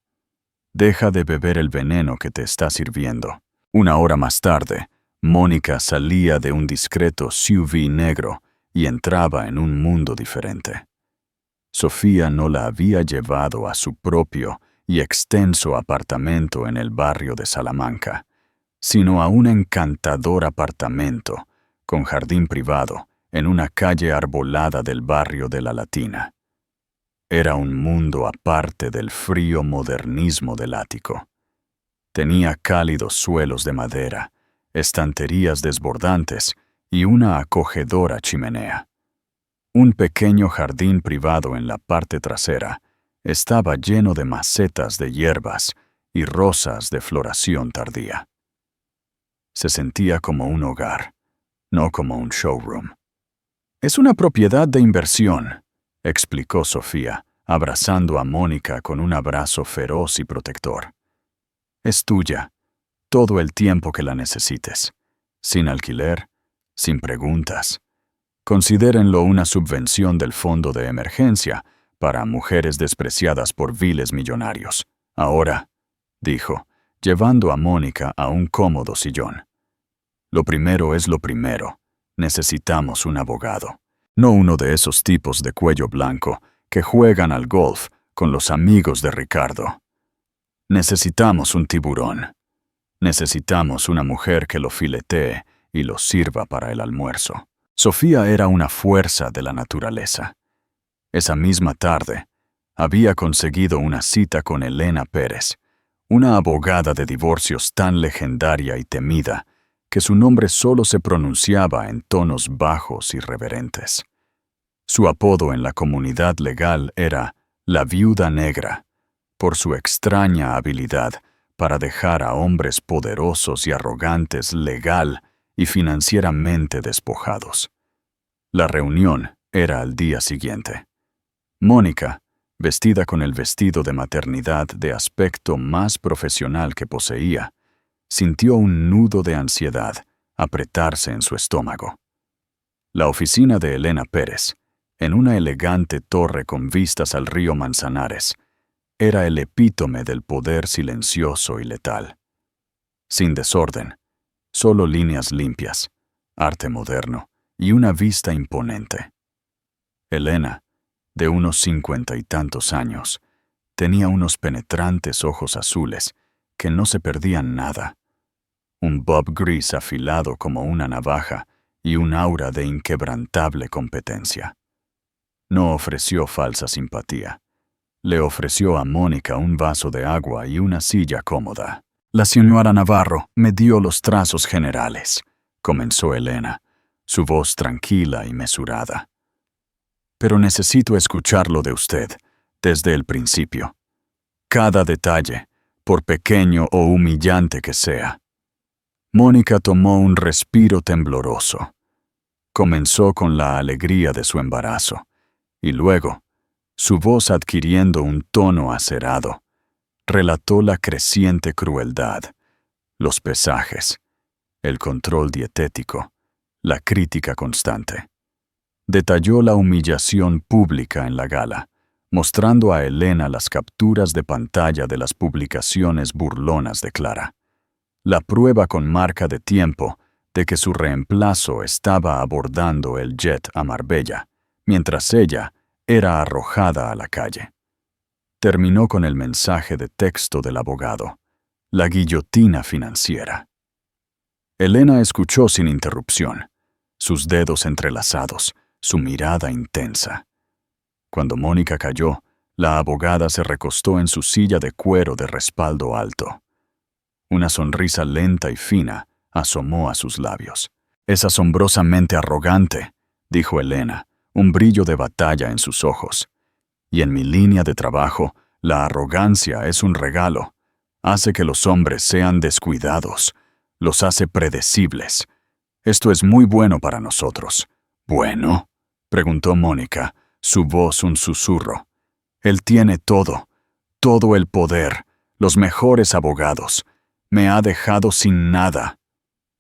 Deja de beber el veneno que te está sirviendo. Una hora más tarde, Mónica salía de un discreto SUV negro y entraba en un mundo diferente. Sofía no la había llevado a su propio y extenso apartamento en el barrio de Salamanca, sino a un encantador apartamento con jardín privado en una calle arbolada del barrio de La Latina. Era un mundo aparte del frío modernismo del ático. Tenía cálidos suelos de madera, estanterías desbordantes y una acogedora chimenea. Un pequeño jardín privado en la parte trasera estaba lleno de macetas de hierbas y rosas de floración tardía. Se sentía como un hogar, no como un showroom. Es una propiedad de inversión, explicó Sofía, abrazando a Mónica con un abrazo feroz y protector. Es tuya, todo el tiempo que la necesites, sin alquiler, sin preguntas. Considérenlo una subvención del fondo de emergencia para mujeres despreciadas por viles millonarios. Ahora, dijo, llevando a Mónica a un cómodo sillón. Lo primero es lo primero. Necesitamos un abogado. No uno de esos tipos de cuello blanco que juegan al golf con los amigos de Ricardo. Necesitamos un tiburón. Necesitamos una mujer que lo filetee y lo sirva para el almuerzo. Sofía era una fuerza de la naturaleza. Esa misma tarde, había conseguido una cita con Elena Pérez, una abogada de divorcios tan legendaria y temida que su nombre solo se pronunciaba en tonos bajos y reverentes. Su apodo en la comunidad legal era la Viuda Negra, por su extraña habilidad para dejar a hombres poderosos y arrogantes legal y financieramente despojados. La reunión era al día siguiente. Mónica, vestida con el vestido de maternidad de aspecto más profesional que poseía, sintió un nudo de ansiedad apretarse en su estómago. La oficina de Elena Pérez, en una elegante torre con vistas al río Manzanares, era el epítome del poder silencioso y letal. Sin desorden, solo líneas limpias, arte moderno y una vista imponente. Elena, de unos 50 y tantos años, tenía unos penetrantes ojos azules que no se perdían nada, un bob gris afilado como una navaja y un aura de inquebrantable competencia. No ofreció falsa simpatía. Le ofreció a Mónica un vaso de agua y una silla cómoda. La señora Navarro me dio los trazos generales, comenzó Elena, su voz tranquila y mesurada. Pero necesito escucharlo de usted, desde el principio. Cada detalle, por pequeño o humillante que sea. Mónica tomó un respiro tembloroso. Comenzó con la alegría de su embarazo, y luego, su voz adquiriendo un tono acerado, relató la creciente crueldad, los pesajes, el control dietético, la crítica constante. Detalló la humillación pública en la gala, mostrando a Elena las capturas de pantalla de las publicaciones burlonas de Clara. La prueba con marca de tiempo de que su reemplazo estaba abordando el jet a Marbella, mientras ella era arrojada a la calle. Terminó con el mensaje de texto del abogado, la guillotina financiera. Elena escuchó sin interrupción, sus dedos entrelazados, su mirada intensa. Cuando Mónica cayó, la abogada se recostó en su silla de cuero de respaldo alto. Una sonrisa lenta y fina asomó a sus labios. «Es asombrosamente arrogante», dijo Elena, un brillo de batalla en sus ojos. «Y en mi línea de trabajo, la arrogancia es un regalo. Hace que los hombres sean descuidados, los hace predecibles. Esto es muy bueno para nosotros. ¿Bueno?, preguntó Mónica, su voz un susurro. Él tiene todo el poder, los mejores abogados. Me ha dejado sin nada.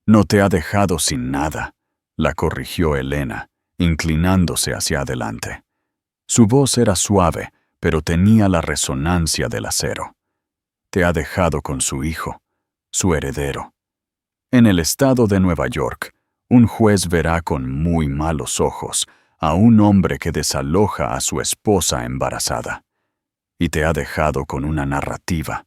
No te ha dejado sin nada, la corrigió Elena, inclinándose hacia adelante. Su voz era suave, pero tenía la resonancia del acero. Te ha dejado con su hijo, su heredero. En el estado de Nueva York, un juez verá con muy malos ojos a un hombre que desaloja a su esposa embarazada. Y te ha dejado con una narrativa,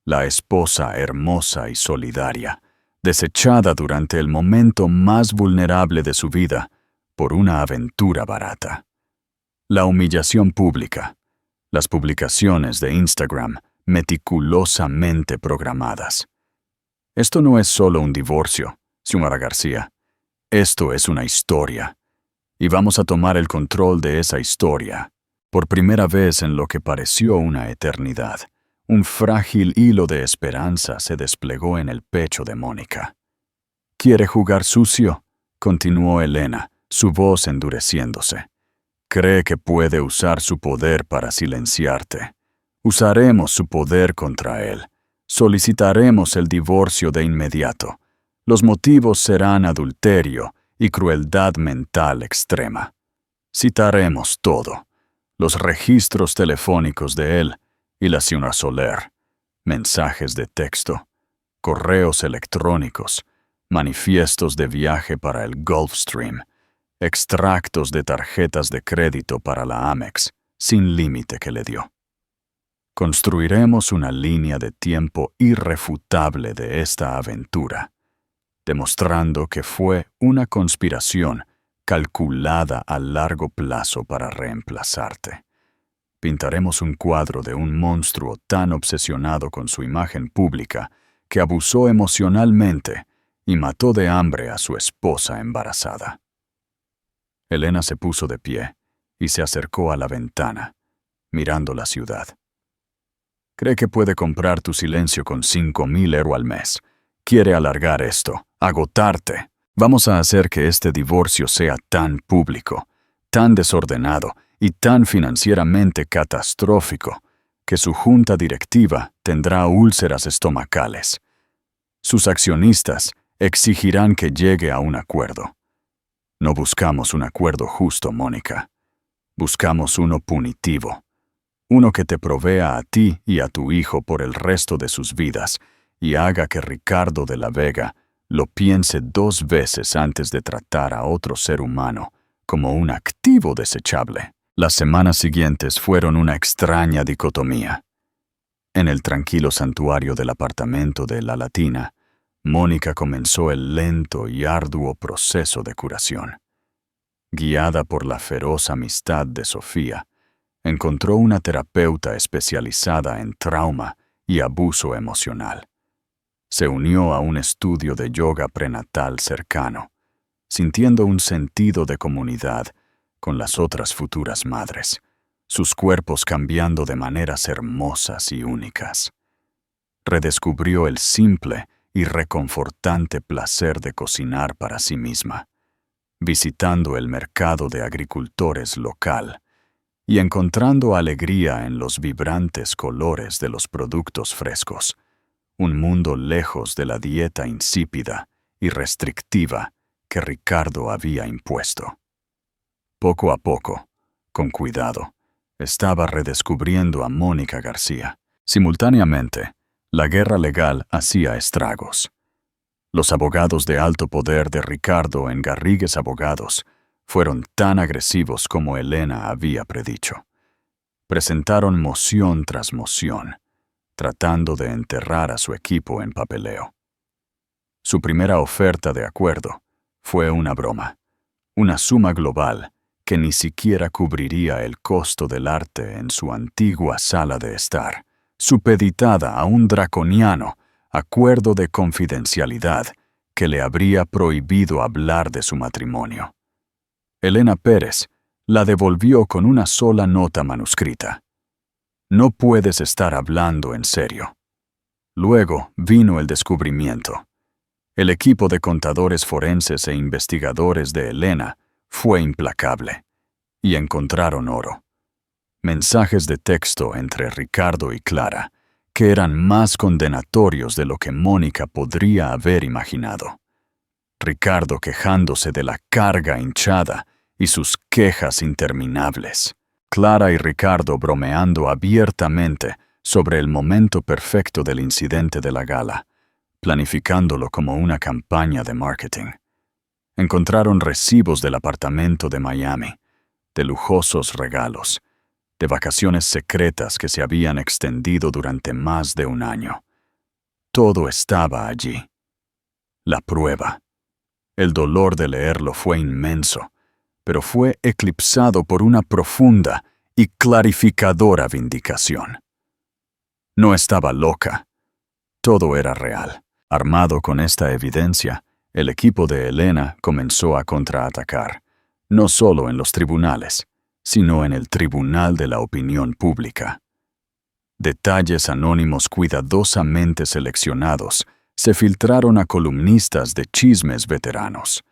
la esposa hermosa y solidaria, desechada durante el momento más vulnerable de su vida por una aventura barata. La humillación pública, las publicaciones de Instagram meticulosamente programadas. Esto no es solo un divorcio, Xiomara García. Esto es una historia. Y vamos a tomar el control de esa historia. Por primera vez en lo que pareció una eternidad, un frágil hilo de esperanza se desplegó en el pecho de Mónica. ¿Quiere jugar sucio?, continuó Elena, su voz endureciéndose. Cree que puede usar su poder para silenciarte. Usaremos su poder contra él. Solicitaremos el divorcio de inmediato. Los motivos serán adulterio y crueldad mental extrema. Citaremos todo. Los registros telefónicos de él y la señora Soler, mensajes de texto, correos electrónicos, manifiestos de viaje para el Gulfstream, extractos de tarjetas de crédito para la Amex, sin límite que le dio. Construiremos una línea de tiempo irrefutable de esta aventura, demostrando que fue una conspiración calculada a largo plazo para reemplazarte. Pintaremos un cuadro de un monstruo tan obsesionado con su imagen pública que abusó emocionalmente y mató de hambre a su esposa embarazada. Elena se puso de pie y se acercó a la ventana, mirando la ciudad. Cree que puede comprar tu silencio con 5,000 euros al mes. Quiere alargar esto, agotarte. Vamos a hacer que este divorcio sea tan público, tan desordenado y tan financieramente catastrófico que su junta directiva tendrá úlceras estomacales. Sus accionistas exigirán que llegue a un acuerdo. No buscamos un acuerdo justo, Mónica. Buscamos uno punitivo. Uno que te provea a ti y a tu hijo por el resto de sus vidas y haga que Ricardo de la Vega lo piense 2 veces antes de tratar a otro ser humano como un activo desechable. Las semanas siguientes fueron una extraña dicotomía. En el tranquilo santuario del apartamento de La Latina, Mónica comenzó el lento y arduo proceso de curación. Guiada por la feroz amistad de Sofía, encontró una terapeuta especializada en trauma y abuso emocional. Se unió a un estudio de yoga prenatal cercano, sintiendo un sentido de comunidad con las otras futuras madres, sus cuerpos cambiando de maneras hermosas y únicas. Redescubrió el simple y reconfortante placer de cocinar para sí misma, visitando el mercado de agricultores local y encontrando alegría en los vibrantes colores de los productos frescos, un mundo lejos de la dieta insípida y restrictiva que Ricardo había impuesto. Poco a poco, con cuidado, estaba redescubriendo a Mónica García. Simultáneamente, la guerra legal hacía estragos. Los abogados de alto poder de Ricardo en Garrigues Abogados fueron tan agresivos como Elena había predicho. Presentaron moción tras moción, tratando de enterrar a su equipo en papeleo. Su primera oferta de acuerdo fue una broma, una suma global que ni siquiera cubriría el costo del arte en su antigua sala de estar, supeditada a un draconiano acuerdo de confidencialidad que le habría prohibido hablar de su matrimonio. Elena Pérez la devolvió con una sola nota manuscrita. No puedes estar hablando en serio. Luego vino el descubrimiento. El equipo de contadores forenses e investigadores de Elena fue implacable y encontraron oro. Mensajes de texto entre Ricardo y Clara que eran más condenatorios de lo que Mónica podría haber imaginado. Ricardo quejándose de la carga hinchada y sus quejas interminables. Clara y Ricardo bromeando abiertamente sobre el momento perfecto del incidente de la gala, planificándolo como una campaña de marketing. Encontraron recibos del apartamento de Miami, de lujosos regalos, de vacaciones secretas que se habían extendido durante más de un año. Todo estaba allí. La prueba. El dolor de leerlo fue inmenso, pero fue eclipsado por una profunda y clarificadora vindicación. No estaba loca. Todo era real. Armado con esta evidencia, el equipo de Elena comenzó a contraatacar, no solo en los tribunales, sino en el tribunal de la opinión pública. Detalles anónimos cuidadosamente seleccionados se filtraron a columnistas de chismes veteranos.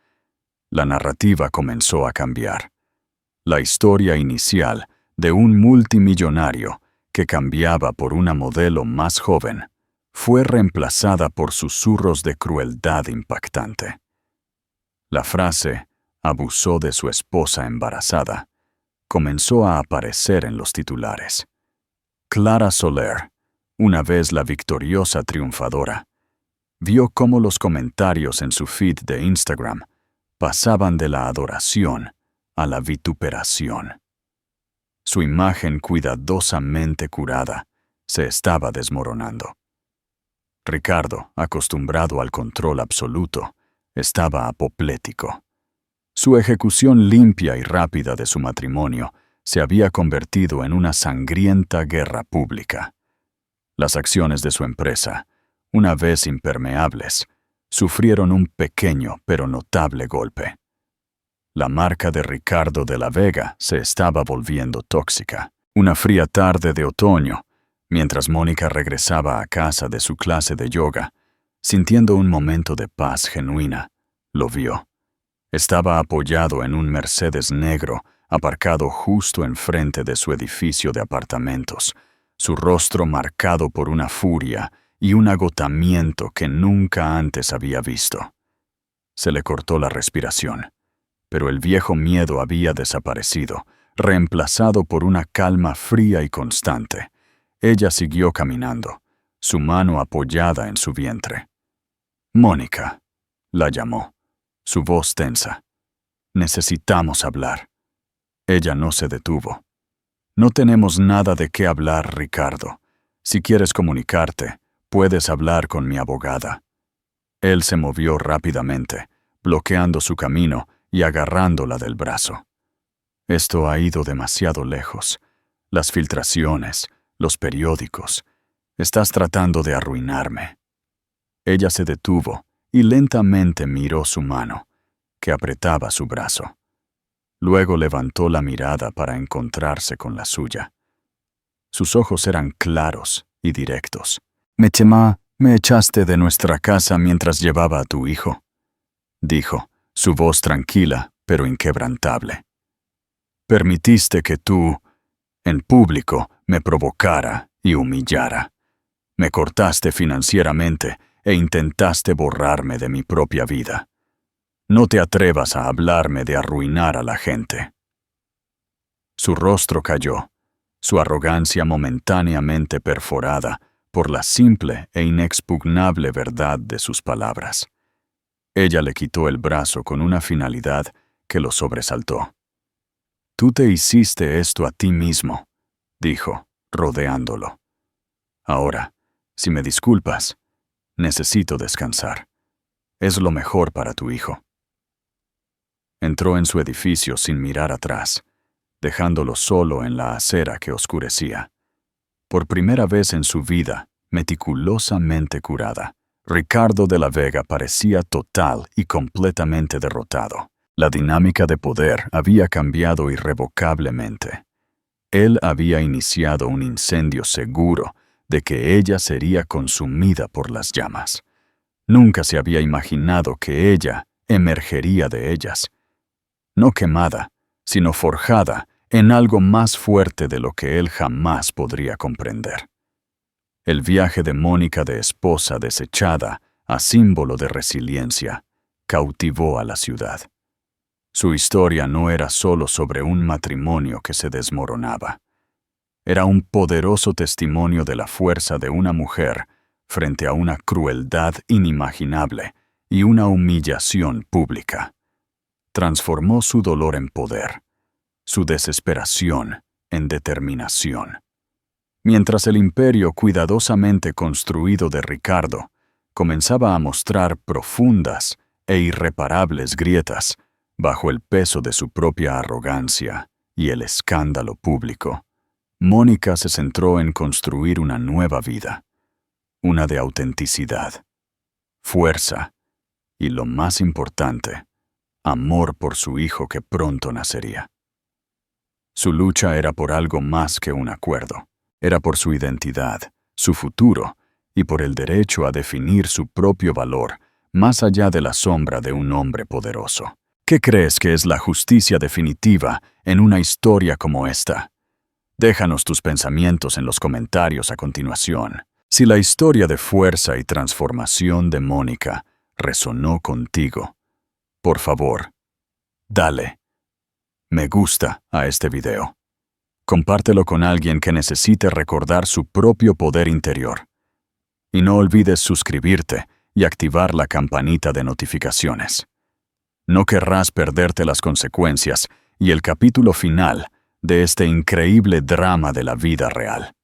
La narrativa comenzó a cambiar. La historia inicial de un multimillonario que cambiaba por una modelo más joven fue reemplazada por susurros de crueldad impactante. La frase «abusó de su esposa embarazada» comenzó a aparecer en los titulares. Clara Soler, una vez la victoriosa triunfadora, vio cómo los comentarios en su feed de Instagram pasaban de la adoración a la vituperación. Su imagen cuidadosamente curada se estaba desmoronando. Ricardo, acostumbrado al control absoluto, estaba apoplético. Su ejecución limpia y rápida de su matrimonio se había convertido en una sangrienta guerra pública. Las acciones de su empresa, una vez impermeables, sufrieron un pequeño pero notable golpe. La marca de Ricardo de la Vega se estaba volviendo tóxica. Una fría tarde de otoño, mientras Mónica regresaba a casa de su clase de yoga, sintiendo un momento de paz genuina, lo vio. Estaba apoyado en un Mercedes negro, aparcado justo enfrente de su edificio de apartamentos, su rostro marcado por una furia y un agotamiento que nunca antes había visto. Se le cortó la respiración, pero el viejo miedo había desaparecido, reemplazado por una calma fría y constante. Ella siguió caminando, su mano apoyada en su vientre. «Mónica», la llamó, su voz tensa. «Necesitamos hablar». Ella no se detuvo. «No tenemos nada de qué hablar, Ricardo. Si quieres comunicarte, puedes hablar con mi abogada». Él se movió rápidamente, bloqueando su camino y agarrándola del brazo. «Esto ha ido demasiado lejos. Las filtraciones, los periódicos. Estás tratando de arruinarme». Ella se detuvo y lentamente miró su mano, que apretaba su brazo. Luego levantó la mirada para encontrarse con la suya. Sus ojos eran claros y directos. «Mechema, me echaste de nuestra casa mientras llevaba a tu hijo», dijo, su voz tranquila pero inquebrantable. «Permitiste que tú, en público, me provocara y humillara. Me cortaste financieramente e intentaste borrarme de mi propia vida. No te atrevas a hablarme de arruinar a la gente». Su rostro cayó, su arrogancia momentáneamente perforada por la simple e inexpugnable verdad de sus palabras. Ella le quitó el brazo con una finalidad que lo sobresaltó. «Tú te hiciste esto a ti mismo», dijo, rodeándolo. «Ahora, si me disculpas, necesito descansar. Es lo mejor para tu hijo». Entró en su edificio sin mirar atrás, dejándolo solo en la acera que oscurecía. Por primera vez en su vida, meticulosamente curada, Ricardo de la Vega parecía total y completamente derrotado. La dinámica de poder había cambiado irrevocablemente. Él había iniciado un incendio seguro de que ella sería consumida por las llamas. Nunca se había imaginado que ella emergería de ellas, no quemada, sino forjada en algo más fuerte de lo que él jamás podría comprender. El viaje de Mónica de esposa desechada a símbolo de resiliencia cautivó a la ciudad. Su historia no era solo sobre un matrimonio que se desmoronaba. Era un poderoso testimonio de la fuerza de una mujer frente a una crueldad inimaginable y una humillación pública. Transformó su dolor en poder, su desesperación en determinación. Mientras el imperio cuidadosamente construido de Ricardo comenzaba a mostrar profundas e irreparables grietas bajo el peso de su propia arrogancia y el escándalo público, Mónica se centró en construir una nueva vida, una de autenticidad, fuerza y, lo más importante, amor por su hijo que pronto nacería. Su lucha era por algo más que un acuerdo. Era por su identidad, su futuro y por el derecho a definir su propio valor más allá de la sombra de un hombre poderoso. ¿Qué crees que es la justicia definitiva en una historia como esta? Déjanos tus pensamientos en los comentarios a continuación. Si la historia de fuerza y transformación de Mónica resonó contigo, por favor, dale me gusta a este video. Compártelo con alguien que necesite recordar su propio poder interior. Y no olvides suscribirte y activar la campanita de notificaciones. No querrás perderte las consecuencias y el capítulo final de este increíble drama de la vida real.